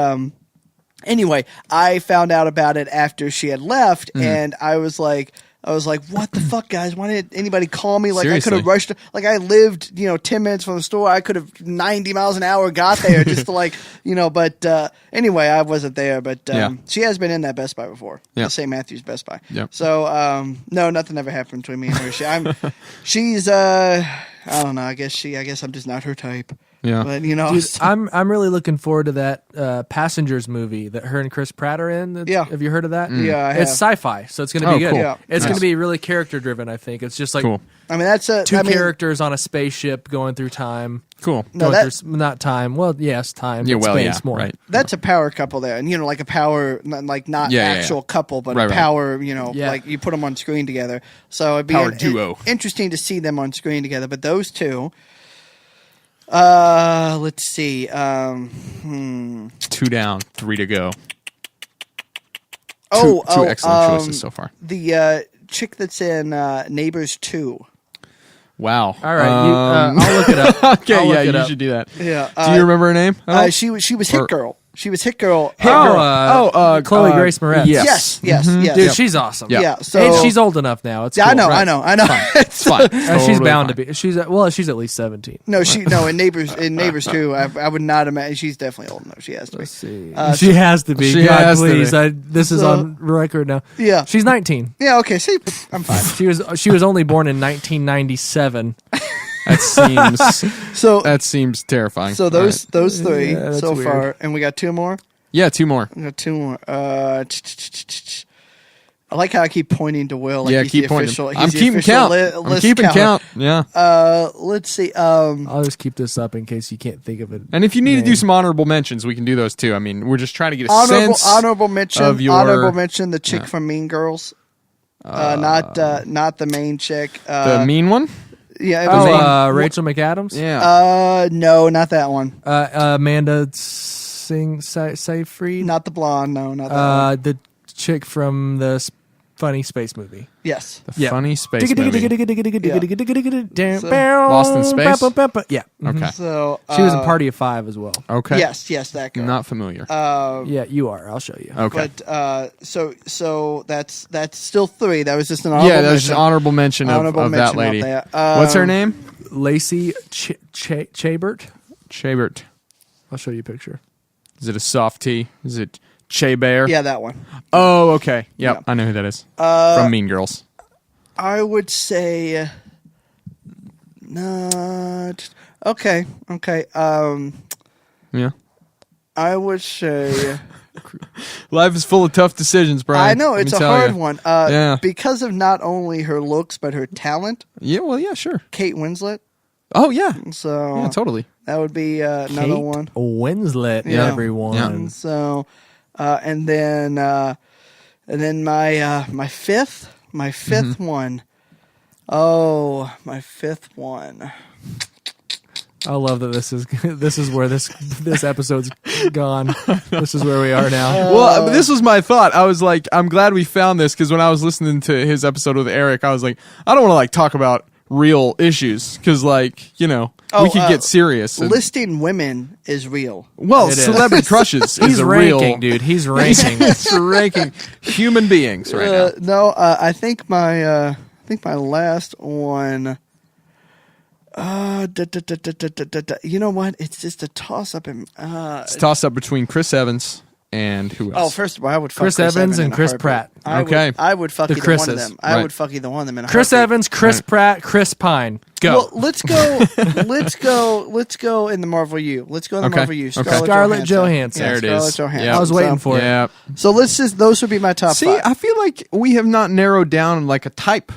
Anyway, I found out about it after she had left, and I was like, what the fuck, guys? Why didn't anybody call me? Like, I could Seriously. have rushed. Like, I lived, 10 minutes from the store. I could have 90 miles an hour got there just to but anyway, I wasn't there. But Yeah. she has been in that Best Buy before, Yeah. the St. Matthews Best Buy. Yep. So, no, nothing ever happened between me and her. She's, I don't know. I guess I'm just not her type. Yeah. But, Dude, I'm really looking forward to that Passengers movie that her and Chris Pratt are in. Yeah. Have you heard of that? Yeah, I It's have. sci-fi, so it's going to Oh, be good. cool. Yeah. It's Nice. going to be really character driven. I think it's just like Cool. I mean, that's two characters on a spaceship going through time. Cool. No, Going that- through not time. Well, yes, time. Yeah, but well, space yeah, more. right. That's a power couple there, and like a power, not Yeah, yeah, actual yeah. couple, but Right, a right. power. Yeah. Like you put them on screen together. So it'd be Power duo. interesting to see them on screen together. But those two, let's see. 2 down, 3 to go. Two excellent choices so far. The chick that's in Neighbors 2. Wow. All right, I'll look it up. Okay, I'll look yeah, it you up. should do that. Yeah. Do you remember her name? She was Hit Girl. She was Hit Girl. Chloe Grace Moretz. Yes. Yes. Dude, she's awesome. Yeah. So And she's old enough now. It's Yeah, cool. I know. It's fine. She's Totally bound fine. to be. She's at least 17. No, in Neighbors 2, I would not imagine. She's definitely old enough. She has to be. Let's see. She has to be. she God, has to please. be. This is on record now. Yeah. She's 19. Yeah. Okay. See, I'm fine. She was only born in 1997. That seems terrifying. So those three Yeah, that's so weird. far, and we got two more. Yeah, two more. We got two more. I like how I keep pointing to Will. Like Yeah, he's keep the pointing. official, he's I'm the keeping official count. I'm list keeping counter. count. Yeah. Let's see. I'll just keep this up in case you can't think of it. And if you need to do some honorable mentions, we can do those too. I mean, we're just trying to get a sense honorable mention. of your Honorable mention. The chick from Mean Girls. Not the main chick. the mean one. Yeah. It was Rachel McAdams. Yeah. no, not that one. Amanda Seyfried. Not the blonde. No, not that one. The chick from the funny space movie. Yes. The funny space movie. Lost in Space? Yeah. Okay. So She was in Party of Five as well. Okay. Yes, that girl. Not familiar. Yeah, you are. I'll show you. Okay. But so that's still three. That was just an honorable Yeah, there's mention. an honorable mention Honorable of that mention lady. of that. What's her name? Lacey Chabert. Chabert. I'll show you a picture. Is it a soft T? Is it Che Bear? Yeah, that one. Oh, okay. Yep, Yeah. I know who that is. From Mean Girls. I would say not. Okay. Yeah. I would say Life is full of tough decisions, Brian. I know Let it's me a tell hard ya. one. Yeah. Because of not only her looks but her talent. Yeah, well, yeah, sure. Kate Winslet. Oh, yeah. So Yeah, totally. that would be another Kate one. Winslet, Yeah. everyone. Yeah. So, and then my fifth Mm-hmm. one. Oh, my fifth one. I love that this is where this episode's gone. This is where we are now. Well, this was my thought. I was like, I'm glad we found this because when I was listening to his episode with Eric, I was like, I don't want to like talk about real issues because like, you know, we could get serious. And, Listing women is real. well, It is. celebrity crushes He's is a ranking, real dude. He's ranking. It's ranking human beings right now. No, I think my last one. You know what? It's just a toss up. It's a toss up between Chris Evans and who Oh, else? first of all, I would fuck Chris Evans and in a Chris heartbeat. Pratt. Okay. I would fuck The either one of Chris's. them. I Right. would fuck either one of them in a Chris heartbeat. Evans, Chris Pratt, Chris Pine. Go. Well, let's go in the Marvel U. Let's go in the Okay. Marvel U. Okay. Scarlett Johansson. Yeah, There it Scarlett is. Johansson. Yeah. I was waiting for it. Yeah. So those would be my top See, five. I feel like we have not narrowed down like a type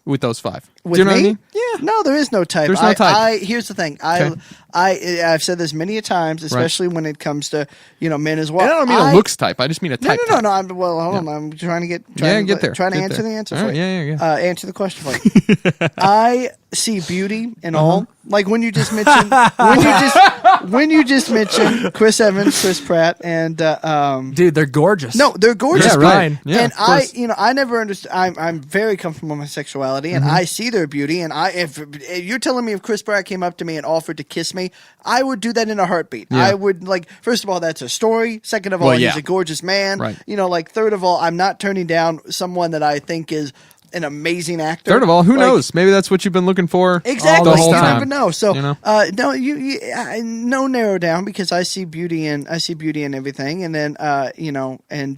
with those five. With Do you know me? what I mean? Yeah. No, there is no type. There's no type. Here's the thing. Okay. I've said this many a times, especially when it comes to men as well. And I don't mean a looks type. I just mean a type. No. type. Hold on. I'm trying to get there. Trying to Get answer there. the answer All for right, you. yeah. Answer the question for you. I see beauty in all. Like when you just mentioned when you just mentioned Chris Evans, Chris Pratt, and Dude, they're gorgeous. no, they're gorgeous. Yeah, right. Fine. Yeah, and of course. I never understand. I'm very comfortable with my sexuality, and I see their beauty. And if you're telling me if Chris Pratt came up to me and offered to kiss me, I would do that in a heartbeat. Yeah. I would first of all, that's a story. Second of all, Well, yeah. he's a gorgeous man. Right. Third of all, I'm not turning down someone that I think is an amazing actor. Third of all, who Like, knows? Maybe that's what you've been looking for Exactly. the whole You time. never know. So, You know? no, no narrow down because I see beauty in everything, and then and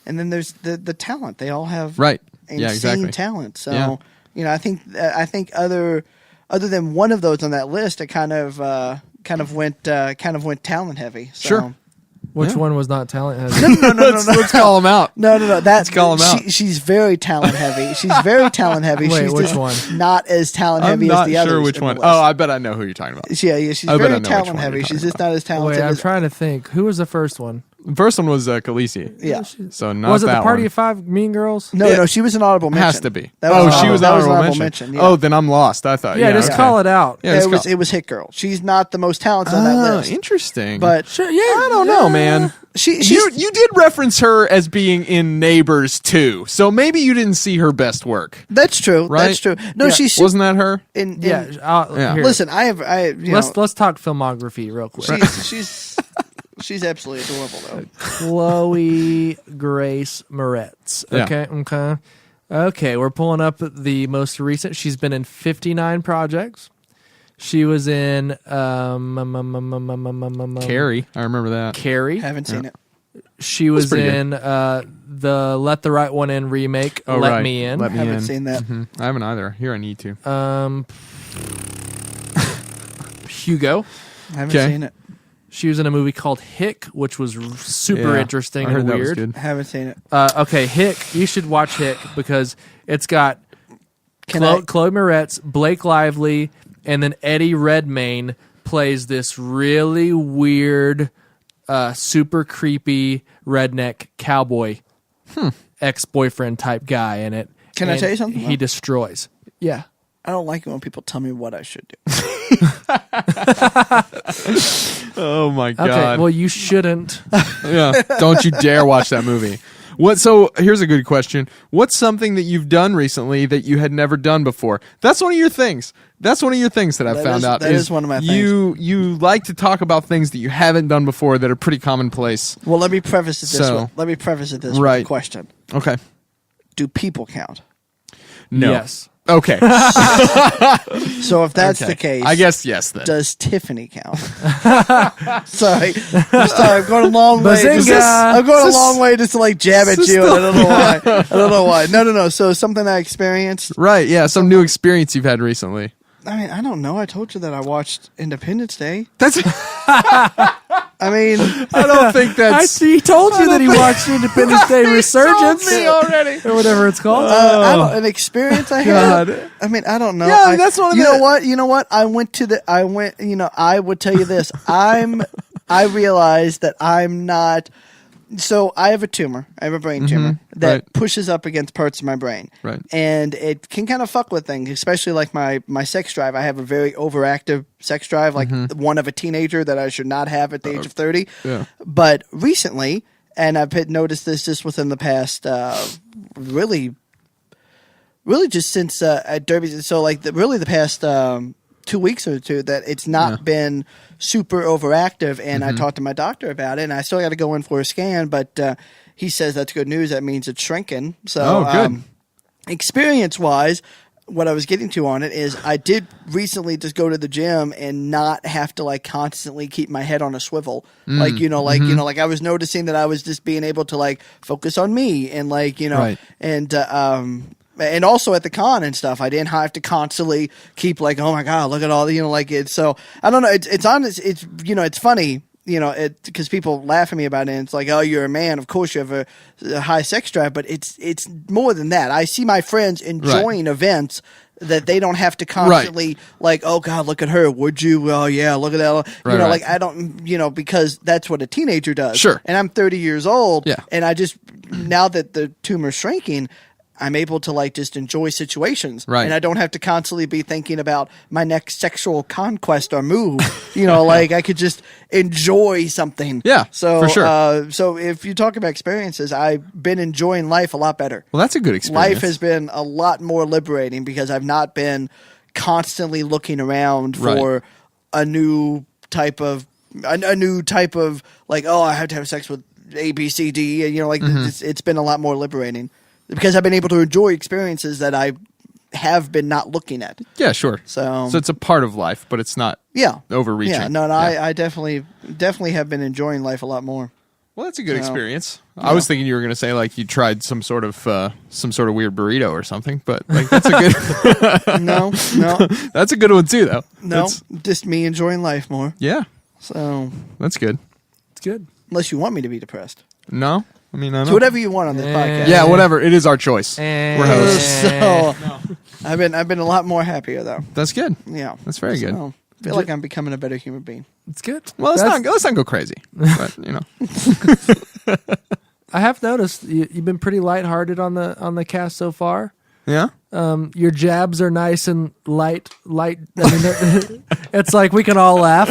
then there's the talent. They all have Right. insane Yeah, exactly. talent. So I think other than one of those on that list, it kind of went talent heavy. So. Sure. Which Yeah. one was not talent heavy? No. Let's call them out. No. That's call 'em out. She's very talent heavy. She's very talent heavy. Wait, she's which just one? not as talent I'm heavy not as the others. sure which in the one. list. Oh, I bet I know who you're talking about. Yeah, she's I bet I very know which one talent you're heavy. talking She's just about. not as talented Wait, I'm as trying to think. Who was the first one? The first one was Khaleesi. Yeah. So not Was it that the Party one. of Five Mean Girls? No, she was an honorable mention. Has to be. That was she was that an was honorable mention. yeah. Oh, then I'm lost. I thought. Yeah, just okay. call it out. Yeah, it was Hit Girl. She's not the most talented on that list. Interesting. But Sure, yeah. I don't know, man. You did reference her as being in Neighbors too, so maybe you didn't see her best work. That's true. Right? That's true. No, Yeah. she's Wasn't that her? Yeah. Here. Listen, Let's talk filmography real quick. She's absolutely adorable though. Chloe Grace Moretz. Yeah. Okay. We're pulling up the most recent. She's been in 59 projects. She was in Carrie. I remember that. Carrie. Haven't seen it. She was pretty in the Let the Right One In remake. Oh, Let right. Me In. Let Me Haven't In. seen that. I haven't either. Here I need to. Hugo. Haven't Okay. seen it. She was in a movie called Hick, which was super Yeah, interesting I heard and that was weird. good. Haven't seen it. Okay, Hick. You should watch Hick because it's got I- Chloe Moretz, Blake Lively, and then Eddie Redmayne plays this really weird, super creepy redneck cowboy ex-boyfriend type guy in it. Can I And tell you something? He destroys. Yeah. I don't like it when people tell me what I should do. Oh my god. Okay. Well, you shouldn't. Yeah. Don't you dare watch that movie. So here's a good question. What's something that you've done recently that you had never done before? That's one of your things. That's one of your things that I've found out. That is one of my things. You like to talk about things that you haven't done before that are pretty commonplace. Well, let me preface it this So- way. Let me preface it this Right. with a question. Okay. Do people count? No. Yes. Okay. So if that's Okay. the case, I guess yes then. does Tiffany count? sorry, I'm going a long way. Bazinga! I'm going a long way just to like jab at you. And I don't know why. I don't know why. No. So something I experienced. Right, yeah, some new experience you've had recently. I mean, I don't know. I told you that I watched Independence Day. That's I mean, I don't think that's He told you that he watched Independence Day Resurgence me already. or whatever it's called. an experience I had. God. I mean, I don't know. Yeah, that's one of you the- know what? You know what? I went. I would tell you this. I realized that I'm not. So I have a tumor. I have a brain tumor that right. pushes up against parts of my brain. Right. And it can kind of fuck with things, especially like my sex drive. I have a very overactive sex drive, like one of a teenager that I should not have at the age of 30. Yeah. But recently, and I've noticed this just within the past, really just since at Derby. So like the past 2 weeks or two, that it's not been super overactive. And I talked to my doctor about it, and I still got to go in for a scan, but he says that's good news. That means it's shrinking. So good. Experience wise, what I was getting to on it is I did recently just go to the gym and not have to like constantly keep my head on a swivel. Like I was noticing that I was just being able to like focus on me and like, Right. and also at the con and stuff, I didn't have to constantly keep like, oh my God, look at all the, like it. So I don't know. It's honest. It's, it's funny, because people laugh at me about it. And it's like, oh, you're a man. Of course you have a high sex drive, but it's more than that. I see my friends enjoying events that they don't have to constantly like, oh God, look at her. Would you? Oh yeah, look at that. Right. Like I don't, because that's what a teenager does. Sure. And I'm 30 years old. Yeah. And I just, now that the tumor's shrinking, I'm able to like just enjoy situations. Right. And I don't have to constantly be thinking about my next sexual conquest or move. Like I could just enjoy something. Yeah, So for sure. So if you talk about experiences, I've been enjoying life a lot better. Well, that's a good experience. Life has been a lot more liberating because I've not been constantly looking around for a new type of like, oh, I have to have sex with A, B, C, D. And, it's been a lot more liberating because I've been able to enjoy experiences that I have been not looking at. Yeah, sure. So it's a part of life, but it's not overreaching. Yeah, no, Yeah. I definitely have been enjoying life a lot more. Well, that's a good experience. I was thinking you were going to say like you tried some sort of weird burrito or something, but like that's a good. No, That's a good one too, though. no, just me enjoying life more. Yeah, So that's good. It's good. unless you want me to be depressed, No, I mean I don't. so whatever you want on this podcast. Yeah, whatever. It is our choice. We're hosts. So I've been a lot more happier though. That's good. Yeah, That's very good. So, I feel like I'm becoming a better human being. It's good. Well, let's not go crazy. But I have noticed you've been pretty lighthearted on the cast so far. Yeah. Your jabs are nice and light. I mean, it's like we can all laugh.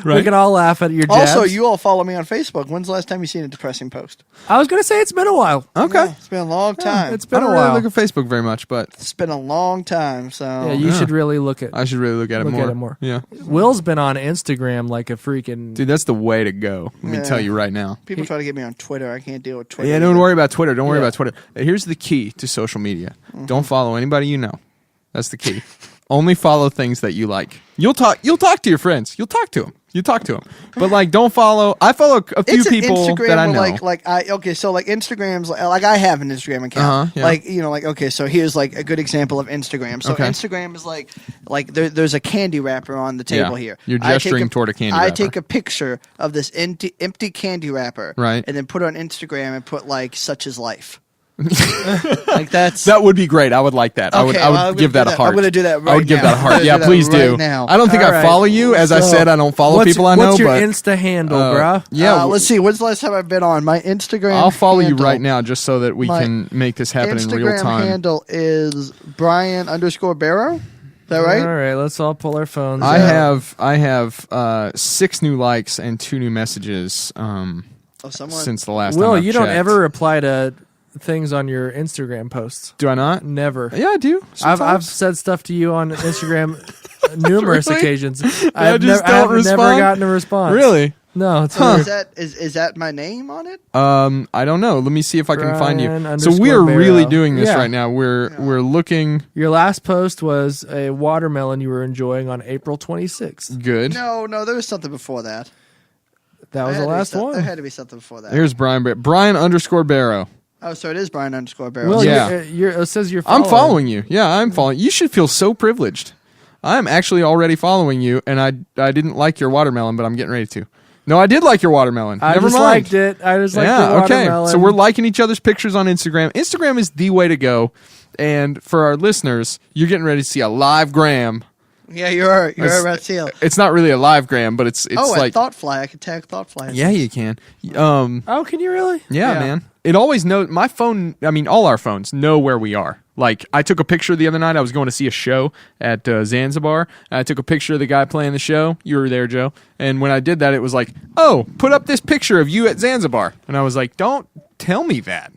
Right. We can all laugh at your jabs. Also, you all follow me on Facebook. When's the last time you seen a depressing post? I was going to say it's been a while. Okay. Yeah, it's been a long time. It's I been a don't while. really look at Facebook very much, but It's been a long time. So Yeah, you should really look at. I should really look at it more. Yeah. Will's been on Instagram like a freaking. Dude, that's the way to go. Let me Yeah. tell you right now. people try to get me on Twitter. I can't deal with Twitter. Yeah, don't worry about Twitter. Don't worry Yeah. about Twitter. Here's the key to social media. Don't follow anybody you know. That's the key. Only follow things that you like. You'll talk to your friends. You'll talk to them. You talk to them. But like, don't follow. I follow a few It's an people Instagram that I know. so Instagram's like I have an Instagram account. Yeah. So here's like a good example of Instagram. So Okay. Instagram is like there's a candy wrapper on the table Yeah. here. You're I take gesturing toward a candy I wrapper. take a picture of this empty candy wrapper, Right. and then put it on Instagram and put like such is life. Like That would be great. I would like that. Okay, I well, would give that a heart. I'm gonna do that right I would give now. that a I'm heart. gonna Yeah, do that please do. right now. I don't think All I right. follow you. As I So, said, I don't follow people I know. What's your but Insta handle, bruh? yeah, let's see. When's the last time I've been on my Instagram? I'll follow you handle- right now just so that we My can make this happen in real Instagram time. handle is Brian_Barrow. Is that right? All right, let's all pull our phones. I out. have 6 new likes and 2 new messages Someone. since the last Will, time. you don't ever reply to things on your Instagram posts. Do I not? Never. Yeah, I do. I've sometimes. said stuff to you on Instagram numerous Really? occasions. just I've don't never respond? gotten a response. Really? No, it's Huh. weird. Is that my name on it? I don't know. Let me see if I can find you. Brian So we are _ really Barrow. doing this Yeah. right now. We're looking Your last post was a watermelon you were enjoying on April 26th. good. No, there was something before that. That was There the had to be last some- one. There had to be something before that. Here's Brian_Barrow. Oh, so it is Brian_Barrow. Will, Yeah. it says you're I'm following. following you. Yeah, I'm following. You should feel so privileged. I'm actually already following you, and I didn't like your watermelon, but I'm getting ready to. No, I did like your watermelon. I Never just mind. liked it. I just liked the Yeah, okay. watermelon. So we're liking each other's pictures on Instagram. Instagram is the way to go. And for our listeners, you're getting ready to see a live gram. Yeah, you're It's- a rat seal. It's not really a live gram, but it's like Thoughtfly. I can tag Thoughtfly. yeah, you can. Oh, can you really? Yeah, Yeah. man. It always knows. My phone, I mean, all our phones know where we are. Like, I took a picture the other night. I was going to see a show at Zanzibar. And I took a picture of the guy playing the show. You were there, Joe. And when I did that, it was like, oh, put up this picture of you at Zanzibar. And I was like, don't tell me that.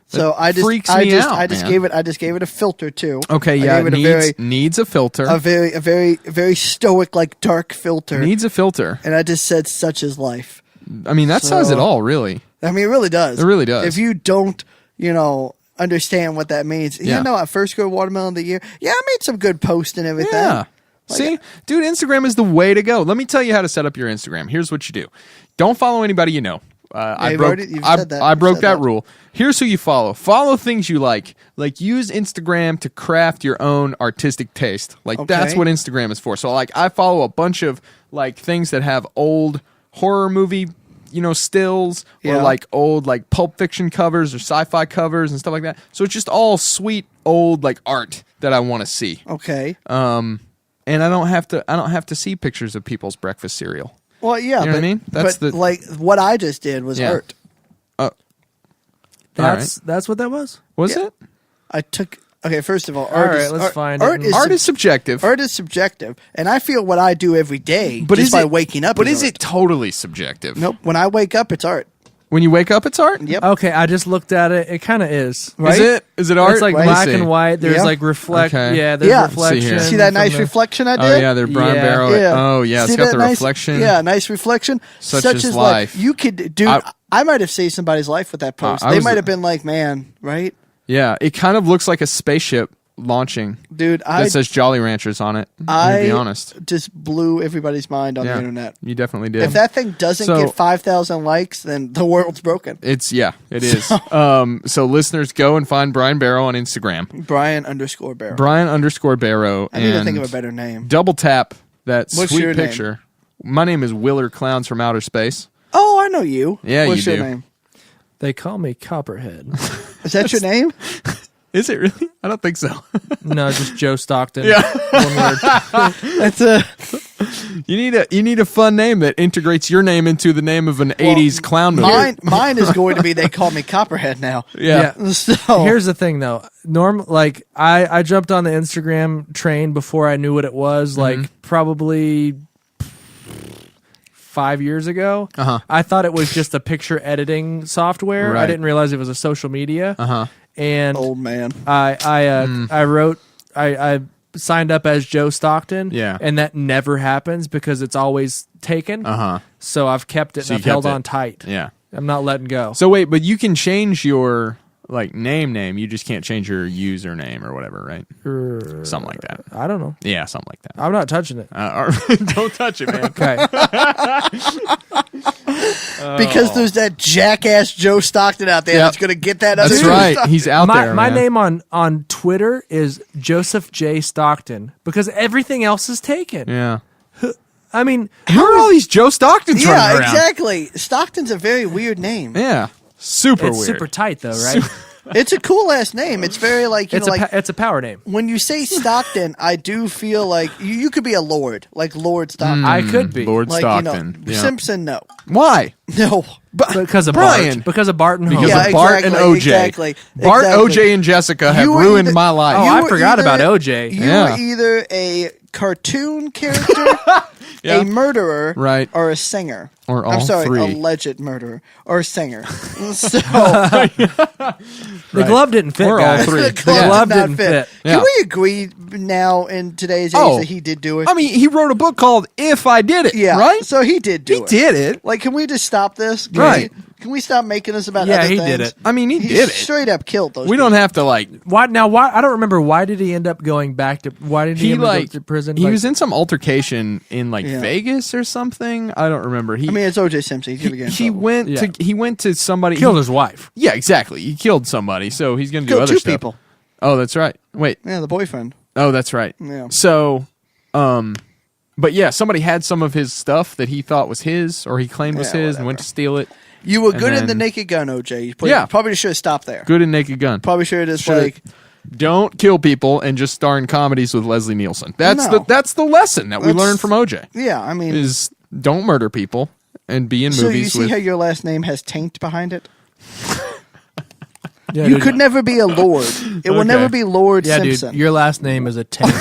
So I just freaks I me just out, I just man. gave it a filter too. Okay, I yeah, gave it it needs a filter. a very stoic, like dark filter. Needs a filter. And I just said such is life. I mean, that says it all, really. I mean, it really does. It really does. If you don't, understand what that means. Yeah. At first grade watermelon of the year, I made some good posts and everything. Yeah. See, dude, Instagram is the way to go. Let me tell you how to set up your Instagram. Here's what you do. Don't follow anybody you know. I you've broke, already- you've I, said that. I You've broke said that that. rule. Here's who you follow. Follow things you like. Like, use Instagram to craft your own artistic taste. Like, that's Okay. what Instagram is for. So, like, I follow a bunch of, like, things that have old horror movie, stills or, Yeah. like, old, like, Pulp Fiction covers or sci-fi covers and stuff like that. So, it's just all sweet, old, like, art that I want to see. Okay. And I don't have to see pictures of people's breakfast cereal. Well, yeah. You know what I mean? That's but the- like what I just did was Yeah. art. That's what that was. Was Yeah. it? I took. Okay, first of all, All art right, is, let's art, find art it. Is Art is subjective. art is subjective, and I feel what I do every day but just is by it, waking up. But is is art. it totally subjective? Nope. When I wake up, it's art. When you wake up, it's art? Yep. Okay, I just looked at it. It kind of is. Right? Is it? Is it art? It's like Let me black see. and white. There's Yeah. like reflect. Okay. Yeah, there's Yeah. reflection. See here. See that from nice the- reflection I did? Oh, yeah, they're Brian Yeah. Barrow. Yeah. Oh, yeah, See it's got that the nice, reflection. Yeah, nice reflection. Such is life. You could, dude. I might have saved somebody's life with that post. I They was- might have been like, "Man, right, Yeah, it kind of looks like a spaceship launching dude." that says Jolly Ranchers on it. To I be honest. just blew everybody's mind on Yeah, the internet. you definitely did. If that thing doesn't So- get 5,000 likes, then the world's broken. it is. So listeners, go and find Brian Barrow on Instagram. Brian_Barrow. Brian_Barrow. I need to and think of a better name. Double tap that What's sweet your name? picture. My name is Willer Clowns from Outer Space. Oh, I know you. Yeah, What's you your do. name? They call me Copperhead. Is that your name? Is it really? I don't think so. No, just Joe Stockton. Yeah. One word. That's a. You need a fun name that integrates your name into the name of an 80s clown movie. Mine is going to be They Call Me Copperhead now. Yeah. So Here's the thing, though. I jumped on the Instagram train before I knew what it was. Probably 5 years ago. I thought it was just a picture editing software. Right. I didn't realize it was a social media. And old man. I signed up as Joe Stockton. Yeah. And that never happens because it's always taken. So I've kept it So and you I've held kept it. on tight. Yeah. I'm not letting go. So wait, but you can change your name. You just can't change your username or whatever, right? Something like that. I don't know. Yeah, something like that. I'm not touching it. Don't touch it, man. Okay. Because there's that jackass Joe Stockton out there Yep. that's going to get that other That's Joe right. Stockton. He's out there. My man. name on Twitter is Joseph J. Stockton because everything else is taken. Yeah. I mean, Who are all these Joe Stocktons Yeah, running around? exactly. Stockton's a very weird name. Yeah. Super it's weird. super tight though, right? It's a cool ass name. It's very like It's a power name. when you say Stockton, I do feel like you could be a lord, like Lord Stockton. I could be Lord like Stockton. you know, Yeah. Simpson. No, Why? no. because of Brian. Bart. Because of Bart and Because Homer. of Bart and OJ. Exactly. Bart, exactly. OJ, and Jessica have You were ruined either- my life. Oh, You I were forgot either- about OJ. You Yeah. were either a cartoon character, Yeah. a murderer, Right. or a singer. Or all I'm sorry, three. alleged murderer or a singer. So The glove didn't fit, Or all guys. three. the glove The glove did not didn't fit. fit. Yeah. Can we agree now in today's age that he did do it? I mean, he wrote a book called If I Did It, yeah, right? So he did do He it. did it. Like, can we just stop this? Right. Can we stop making this about Yeah, other he things? did it. I mean, he He did it. straight up killed those We don't people. have to, Why I don't remember why did he end up going back to why did he, he end up to prison? He was in some altercation in Yeah. Vegas or something. I don't remember. I mean, it's O.J. Simpson. He's gonna get in he trouble. went Yeah. to somebody. killed his wife. Yeah, exactly. He killed somebody, so he's going to do Killed other two stuff. people. Oh, that's right. Wait. Yeah, the boyfriend. Oh, that's right. Yeah. So, but yeah, somebody had some of his stuff that he thought was his, or he claimed was Yeah, his, and went whatever. to steal it. You were And good in the then- Naked Gun, O.J. You Yeah. probably should have stopped there. Good and Naked Gun. Probably should have just Should've- like. Don't kill people and just star in comedies with Leslie Nielsen. That's No. that's the lesson that we That's- learned from OJ. Yeah, I mean. Is don't murder people and be in So you movies see with. how your last name has taint behind it? Yeah, You dude. could never be a lord. It will Okay. never be Lord Yeah, Simpson. dude. Your last name is a taint.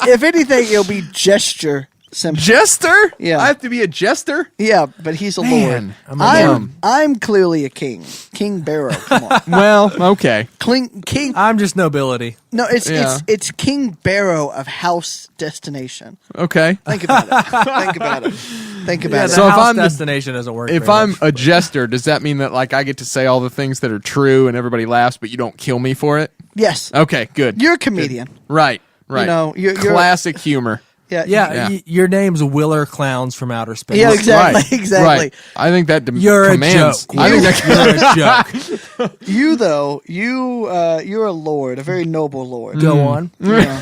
If anything, it'll be Gesture Simpson. Jester? Yeah. I have to be a jester? Yeah, but he's a Man, lord. I'm I'm clearly a king. King Barrow. Come on. Well, okay. King. I'm just nobility. No, Yeah. it's King Barrow of House Destination. Okay. Think about it. Think about it. Think Yeah, about the So it. if house I'm the- destination doesn't work. If very I'm much. a jester, does that mean that I get to say all the things that are true and everybody laughs, but you don't kill me for it? Yes, Okay, good. you're a comedian. Right. Right. know, you're- classic humor. Yeah, yeah, Yeah. your name's Willer Clowns from Outer Space. Yeah, exactly. Right. Exactly. Right. I think that You're commands. a joke. I think that You're a joke. You though, you're a lord, a very noble lord. Go on. Yeah.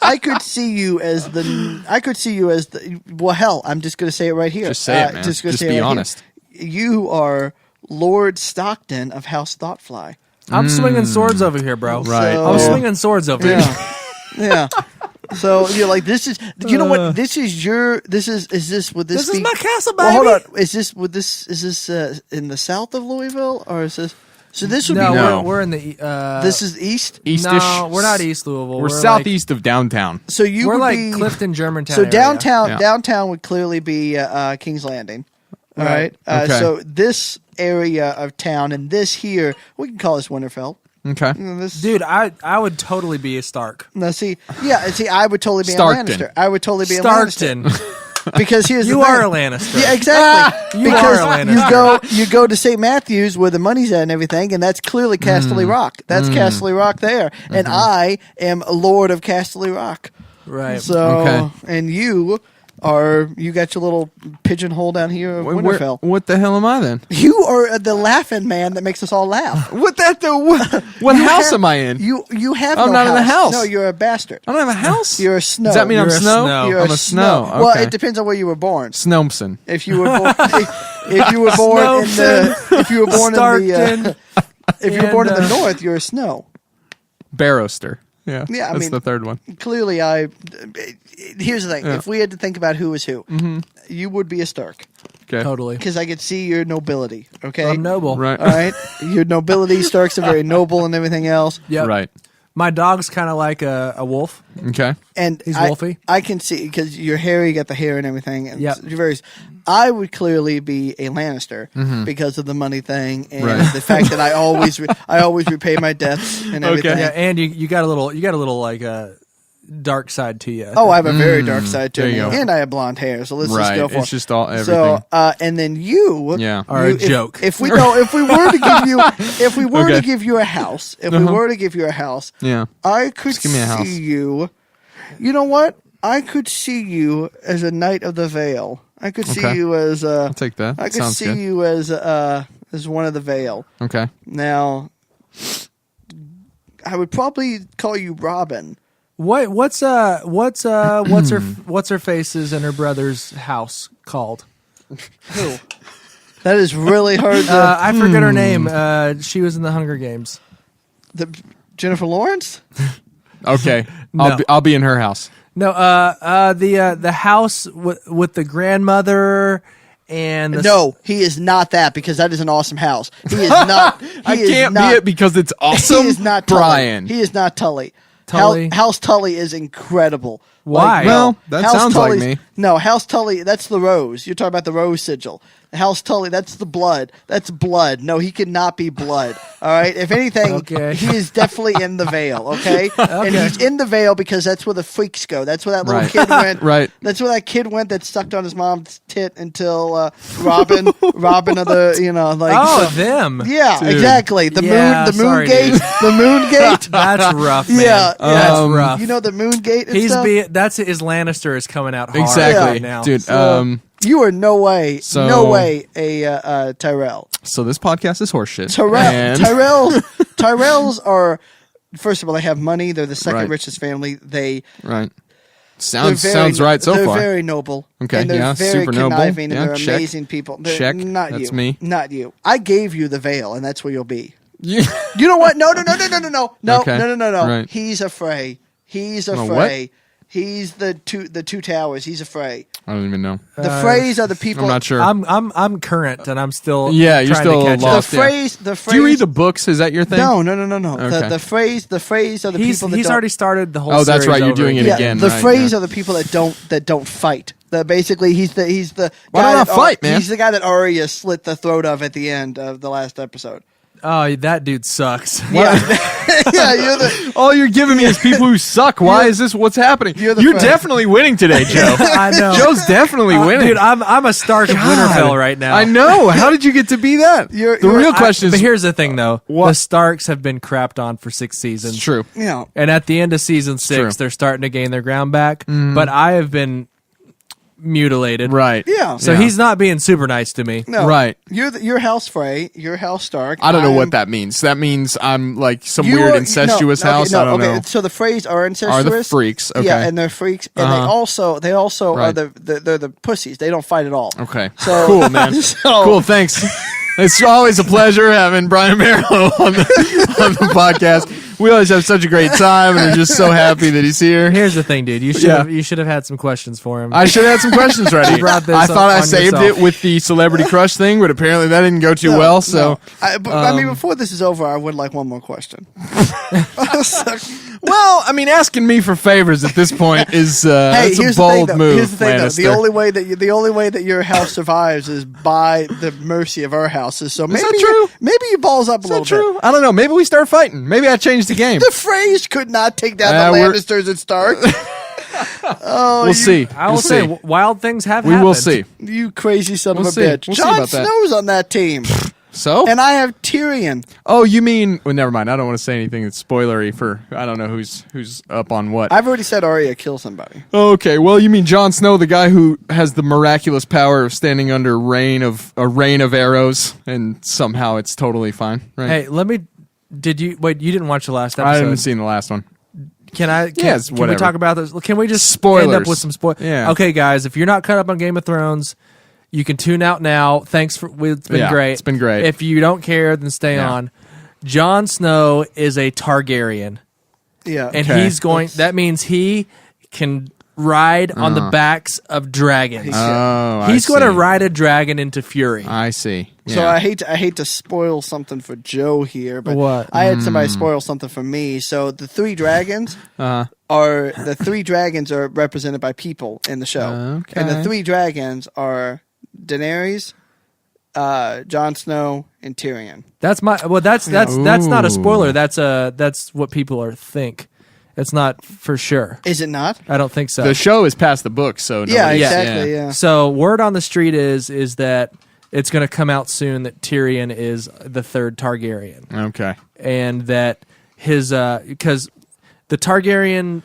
I could see you as the. Well, hell, I'm just going to say it right here. Just say it, man. Just, gonna Just say be it right honest. Here. You are Lord Stockton of House Thoughtfly. I'm swinging swords over here, bro. Right. I'm So- swinging swords over here. Yeah. Yeah. So you're like, this is. You know what? This is your. This is. Is this? Would this? This is be, my castle, Well, hold baby. on. Is this? Would this? Is this in the south of Louisville, or is this? So this would No, be. No. we're in the. This is east. Eastish. No, we're not East Louisville. We're like- southeast of downtown. So you We're would like be, Clifton, Germantown. So area. downtown, Yeah. downtown would clearly be King's Landing. All right. Okay. So this area of town and this here, we can call this Winterfell. Okay. You know, this, Dude, I would totally be a Stark. no, see, I would totally be a Starkton. Lannister. I would totally be Starkton. a Lannister because here's You the thing. are a Lannister. Yeah, exactly. You because are a Lannister. you go to St. Matthew's where the money's at and everything, and that's clearly Casterly Rock. That's Casterly Rock there, and I am a Lord of Casterly Rock. Right. So, Okay. and you got your little pigeonhole down here of Winterfell. What the hell am I then? You are the laughing man that makes us all laugh. What What You house have- am I in? You have I'm no not in the house. No, you're a bastard. I don't have a house. You're a snow. Does that mean I'm You're a snow? snow. You're I'm a snow. Well, Okay. it depends on where you were born. Snowmson. If you were born, if you were born in the, if you were born in the, Starkton. if you were born in the And, north, you're a snow. Barrowster. Yeah, Yeah, I that's mean- the third one. Clearly, here's the thing. Yeah. If we had to think about who is who, you would be a Stark. Okay, Totally. Because I could see your nobility, okay? I'm noble. right, All right? Your nobility, Starks are very noble and everything else. Yep. right, My dog's kind of like a wolf. okay, And He's I, wolfy. I can see, because you're hairy, you got the hair and everything. And Yep. you're very, I would clearly be a Lannister because of the money thing and Right. the fact that I always repay my debts and everything. Yeah, and you got a little like dark side to you. Oh, I have a very dark side to there me, you go. and I have blonde hair. So let's just right. go for It's it. just all everything. So, and then you, yeah, Are a if, joke. If we were to give you, if we were Okay. to give you a house, if we were to give you a house, yeah. I could Just give me a house. see you. You know what? I could see you as a Knight of the Vale. I could see Okay. you as I'll take that. I could Sounds see good. you as one of the Vale. Okay, Now, I would probably call you Robin. What's her face's and her brother's house called? Who? That is really hard to. I forget her name. She was in the Hunger Games. Jennifer Lawrence? okay. No. I'll be in her house. No, the house with the grandmother and the No, he is not that because that is an awesome house. He is not. I he is can't not, be it because it's awesome. He is not Tully. Brian. He is not Tully. Tully? House Tully is incredible. Why? Well, that House sounds like Tully's- me. No, House Tully, that's the rose. You're talking about the rose sigil. House Tully, that's the blood. That's blood. No, he cannot be blood. All right? If anything, Okay. he is definitely in the Vale, okay? And he's in the Vale because that's where the freaks go. That's where that little Right. kid went. Right. That's where that kid went that sucked on his mom's tit until Robin of the, Oh, them. yeah, Dude. exactly. The Yeah, moon sorry, gate, dude. the moon gate. That's rough, man. Yeah, That's Um, rough. You know the moon gate and He's stuff? that's his Lannister is coming out hard Exactly, right now. dude. So- You are no way a Tyrell. So this podcast is horseshit. Tyrells, And- Tyrells are, first of all, they have money. They're the second Right. richest family. right. They're Sounds very, right so they're far. very noble. Okay, and they're yeah, very super noble. conniving, Yeah, and they're check. amazing people. They're, Check. Not That's you. me. Not you. I gave you the veil, and that's where you'll be. You- You know what? No. Okay. No. Right. He's a Frey. He's a No, Frey. He's the two towers. He's a Frey. I don't even know. The Freys are the people. I'm not sure. I'm current and I'm still Yeah, you're trying still to catch The up. lost. Yeah. Freys. The Freys. Do you read the books? Is that your thing? No. Okay. The Freys are the He's people that don't. already started the whole. Oh, that's series right, you're over doing it again. again. The right, Freys yeah. are the people that don't fight. Basically, he's the Why guy don't that I fight, man? He's the guy that Arya slit the throat of at the end of the last episode. Oh, that dude sucks. Yeah, yeah, you're the. All you're giving me is people who suck. Why is this what's happening? You're the You're friend. definitely winning today, Joe. I know. Joe's definitely winning. Dude, I'm a Stark of God. Winterfell right now. I know. How did you get to be that? You're- the you're- real question But is here's the thing, though. What? The Starks have been crapped on for 6 seasons. it's true. You know, And at the end of season 6, true. they're starting to gain their ground back. But I have been mutilated. Right. yeah. So Yeah. he's not being super nice to me. No, Right. You're House Frey. You're House Stark. I don't know I'm- what that means. That means I'm like some You weird are- incestuous no, okay, house. no, I don't okay. know. So the Freys are incestuous. Are the freaks? Okay. Yeah, and they're freaks, and they also are Right. they're the pussies. They don't fight at all. Okay. So Cool, man. so- Cool. Thanks. It's always a pleasure having Brian Barrow on the podcast. We always have such a great time, and we're just so happy that he's here. Here's the thing, dude. You should have had some questions for him. I should have had some questions ready. You brought this I up thought I on saved yourself. it with the celebrity crush thing, but apparently that didn't go too No, well. So, no. I mean, before this is over, I would like one more question. well, I mean, asking me for favors at this point is Hey, it's a here's bold the thing, though. move. Here's the thing, though. The Lannister. only way that your house survives is by the mercy of our houses. So maybe that true? maybe you balls up a Is little that true? bit. I don't know. Maybe we start fighting. Maybe I change the game. The Freys could not take down the we're- Lannisters and Stark. We'll see. I will We'll say, see. wild things have We happened. will see. You crazy son We'll of a see. bitch. We'll see Jon about that. Snow's on that team, So, and I have Tyrion. oh, you mean? Well, never mind. I don't want to say anything that's spoilery for. I don't know who's up on what. I've already said Arya kills somebody. Okay, well, you mean Jon Snow, the guy who has the miraculous power of standing under a rain of arrows, and somehow it's totally fine, right? Hey, let me. Did you wait? You didn't watch the last episode. I haven't seen the last one. Can I? Can, Yes, can we whatever. talk about this? Can we just Spoilers. end up with some spoilers? Yeah. Okay, guys, if you're not caught up on Game of Thrones, you can tune out now. Thanks for. It's been Yeah, great. it's been great. If you don't care, then stay Yeah. on. Jon Snow is a Targaryen. Yeah. and Okay. he's going. That means he can ride on the backs of dragons. Oh, He's I going to see. ride a dragon into fury. I see. So Yeah. I hate to spoil something for Joe here, but What? I had somebody spoil something for me. So the three dragons are represented by people in the show, Okay. and the three dragons are Daenerys, Jon Snow, and Tyrion. That's not a spoiler. Ooh. That's what people think. It's not for sure. Is it not? I don't think so. The show is past the book, so Yeah, nobody- exactly. Yeah. So word on the street is that it's going to come out soon that Tyrion is the third Targaryen, Okay. and that his because the Targaryen,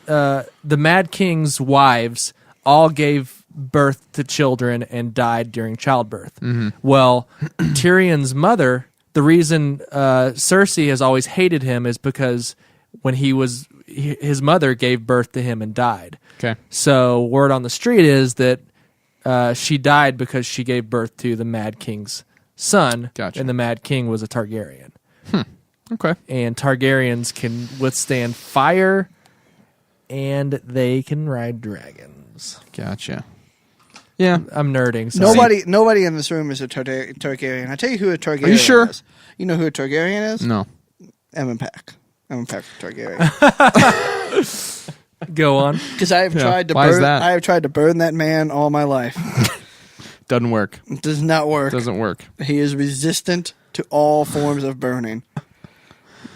the Mad King's wives all gave birth to children and died during childbirth. Well, Tyrion's mother, the reason Cersei has always hated him is because when his mother gave birth to him and died. Okay. So word on the street is that she died because she gave birth to the Mad King's son, Gotcha. and the Mad King was a Targaryen. Okay. And Targaryens can withstand fire, and they can ride dragons. Gotcha. Yeah. I'm nerding. So Nobody in this room is a Targaryen. I tell you who a Targaryen Are you sure? is. You know who a Targaryen is? No. Evan Pack. Evan Pack Targaryen. Go on. Because I have tried to Why is burn. that? I have tried to burn that man all my life. Doesn't work. It does not work. Doesn't work. He is resistant to all forms of burning.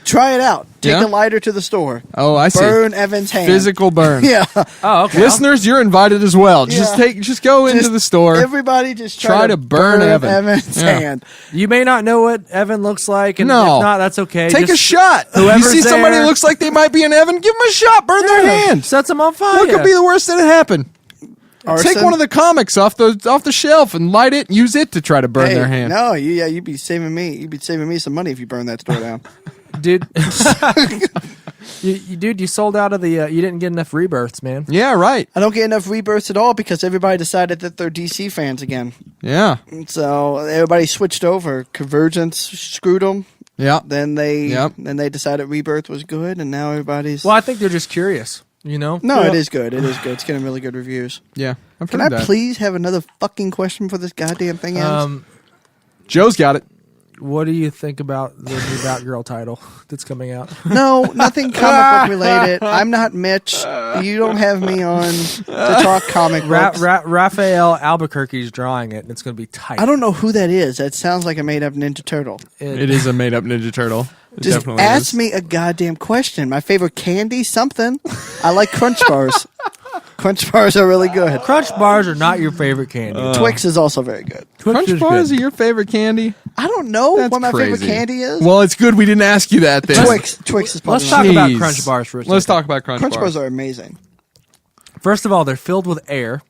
Try it out. Take Yeah? a lighter to the store. Oh, I see. Burn Evan's hand. Physical burn. Yeah. Oh, okay. Listeners, you're invited as well. Yeah. Just go into Just the store. Everybody just Try to burn Evan. Evan's Yeah. hand. You may not know what Evan looks like, and No. if not, that's okay. Take a Just shot. You whoever's see somebody there- who looks like they might be an Evan, give them a shot. Burn their hand. Sets them on fire. What could be the worst that happen? Arson? Take one of the comics off the shelf and light it. Use it to try to burn Hey, their hand. No, you'd be saving me. You'd be saving me some money if you burn that store down. Dude. You sold out of the. You didn't get enough rebirths, man. Yeah, right. I don't get enough rebirths at all because everybody decided that they're DC fans again. Yeah. So everybody switched over. Convergence screwed them. Yeah. Then they decided Rebirth was good, and now everybody's. Well, I think they're just curious. You know? No, Yeah. it is good. It is good. It's getting really good reviews. Yeah. I've Can heard I that. please have another fucking question for this goddamn thing ends? Joe's got it. What do you think about the new Batgirl title that's coming out? No, nothing comic book related. I'm not Mitch. You don't have me on to talk comic books. Raphael Albuquerque's drawing it, and it's going to be tight. I don't know who that is. That sounds like a made-up Ninja Turtle. It is a made-up Ninja Turtle. It Just definitely ask is. me a goddamn question. My favorite candy, something. I like Crunch Bars. Crunch Bars are really good. Crunch bars are not your favorite candy. Twix is also very good. Twix Crunch is bars good. are your favorite candy? I don't know That's what my favorite crazy. candy is. Well, it's good we didn't ask you that then. Twix is probably Let's my talk favorite. about Jeez. Crunch Bars for a second. Let's talk about Crunch Crunch Bars. Bars are amazing. First of all, they're filled with air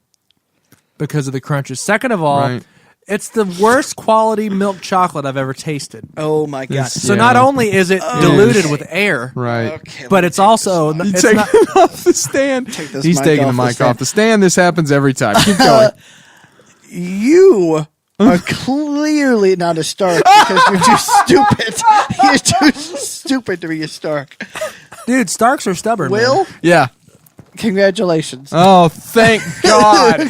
because of the crunches. Second of all, Right. it's the worst quality milk chocolate I've ever tasted. Oh my god. So Yeah. not only is it diluted with air, Right. Okay, but it's also You it's take not, it off the stand. Take this He's mic taking the off the mic stand. off the stand. This happens every time. Keep going. You are clearly not a Stark because you're too stupid. You're too stupid to be a Stark. dude. Starks are stubborn. Will, man. Yeah. congratulations. Oh, thank God.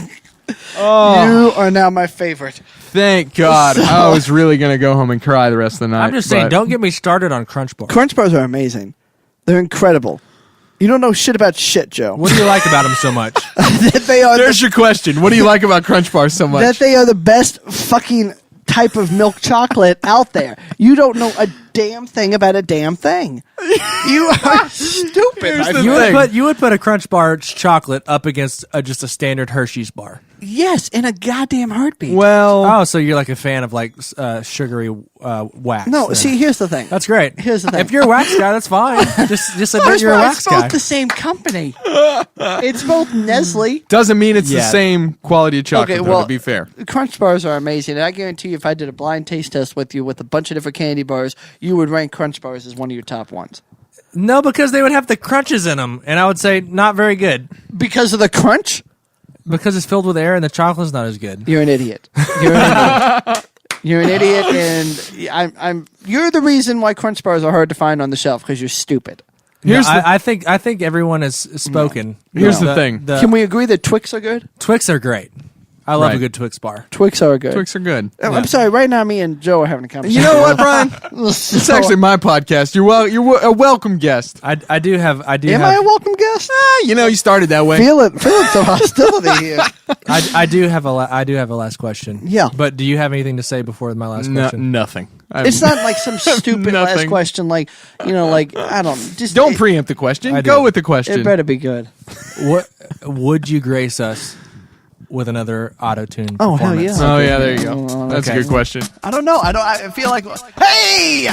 You are now my favorite. Thank God. I was really going to go home and cry the rest of the night. I'm just saying, but- don't get me started on Crunch Bars. Crunch Bars are amazing. They're incredible. You don't know shit about shit, Joe. What do you like about them so much? that they are There's your question. What do you like about Crunch Bars so much? that they are the best fucking type of milk chocolate out there. You don't know a damn thing about a damn thing. You are stupid. Here's my the friend. thing. You would put a Crunch Bar chocolate up against just a standard Hershey's bar. Yes, in a goddamn heartbeat. well, Oh, so you're like a fan of like sugary wax? no, then. see, here's the thing. That's great. Here's the thing. If you're a wax guy, that's fine. Just admit you're a wax it's both guy. the same company. It's both Nestle. doesn't mean it's the Yeah. same quality of chocolate, Okay, though, well, to be fair. Crunch Bars are amazing. And I guarantee you, if I did a blind taste test with you with a bunch of different candy bars, you would rank Crunch Bars as one of your top ones. No, because they would have the crunches in them, and I would say not very good Because of the crunch? because it's filled with air and the chocolate's not as good. You're an idiot. You're an idiot. You're an idiot, and you're the reason why Crunch Bars are hard to find on the shelf because you're stupid. I think everyone has spoken. Here's the thing. Can we agree that Twix are good? Twix are great. I love a Right. good Twix bar. Twix are good. Twix are good. I'm sorry. Right now, me and Joe are having a conversation. You know what, Brian? It's actually my podcast. You're a welcome guest. I do have. Am I a welcome guest? You started that way. Feeling some hostility here. I do have a last question. Yeah. But do you have anything to say before my last question? Nothing. It's not like some stupid last Nothing. question, like I don't just Don't preempt the question. I Go do. with the question. It better be good. What would you grace us with another auto-tune Oh, hell performance? yeah. Oh yeah, there you go. That's Okay. a good question. I don't know. I feel like, hey,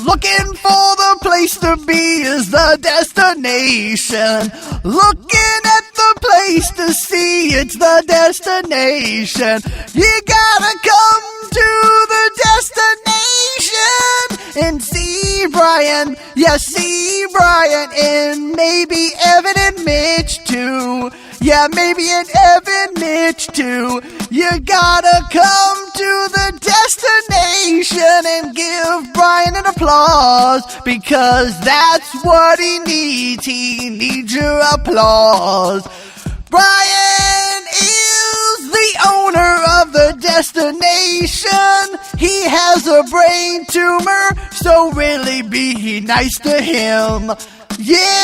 looking for the place to be is the destination. Looking at the place to see, it's the destination. You gotta come to the destination and see Brian. Yeah, see Brian and maybe Evan and Mitch too. Yeah, maybe an Evan Mitch too. You gotta come to the destination and give Brian an applause because that's what he needs. He needs your applause. Brian is the owner of the destination. He has a brain tumor, so really be nice to him. Yeah.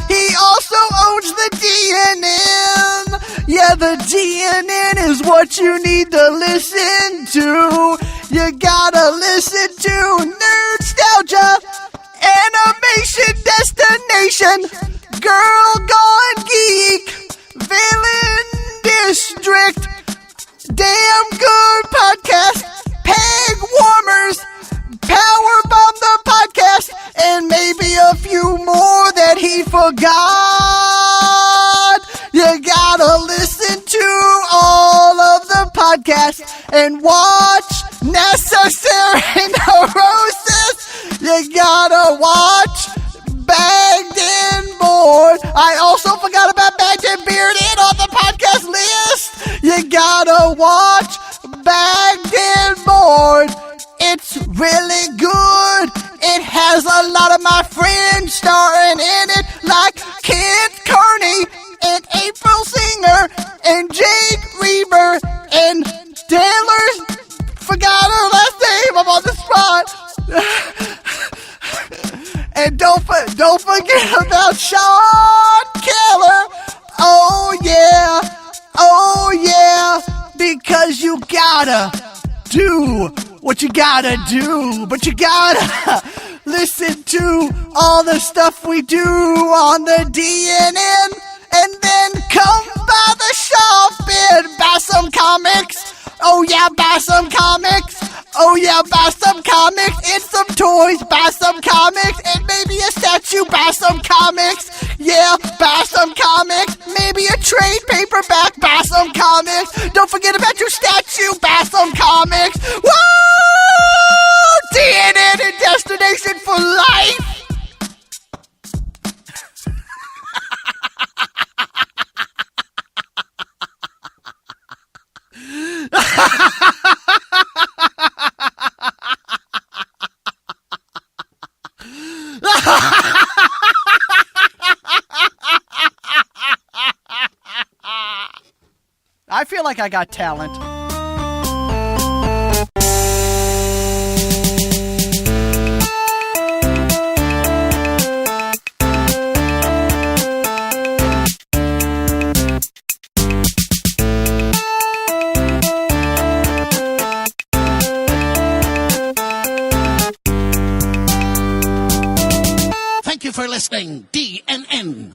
He also owns the DNN. Yeah, the DNN is what you need to listen to. You gotta listen to Nerdstalgia, Animation Destination, Girl Gone Geek, Villain District, Damn Good Podcast, Peg Warmers, Powerbomb the Podcast, and maybe a few more that he forgot. You gotta listen to all of the podcasts and watch Necessary Neurosis. You gotta watch Bagged and Bored. I also forgot about Bagged and Bearded on the podcast list. You gotta watch Bagged and Bored. It's really good. It has a lot of my friends starring in it, like Kent Kearney and April Singer and Jake Reber and Taylor's. Forgot her last name. I'm on the spot. And don't forget about Sean Keller. Oh yeah, because you gotta do what you gotta do, but you gotta listen to all the stuff we do on the DNN, and then come by the shop and buy some comics. Oh yeah, buy some comics. Oh yeah, buy some comics and some toys. Buy some comics and maybe a statue. Buy some comics. Yeah, buy some comics. Maybe a trade paperback. Buy some comics. Don't forget about your statue. Buy some comics. Woo! DNN and Destination for life. I feel like I got talent. Thank you for listening, DNN.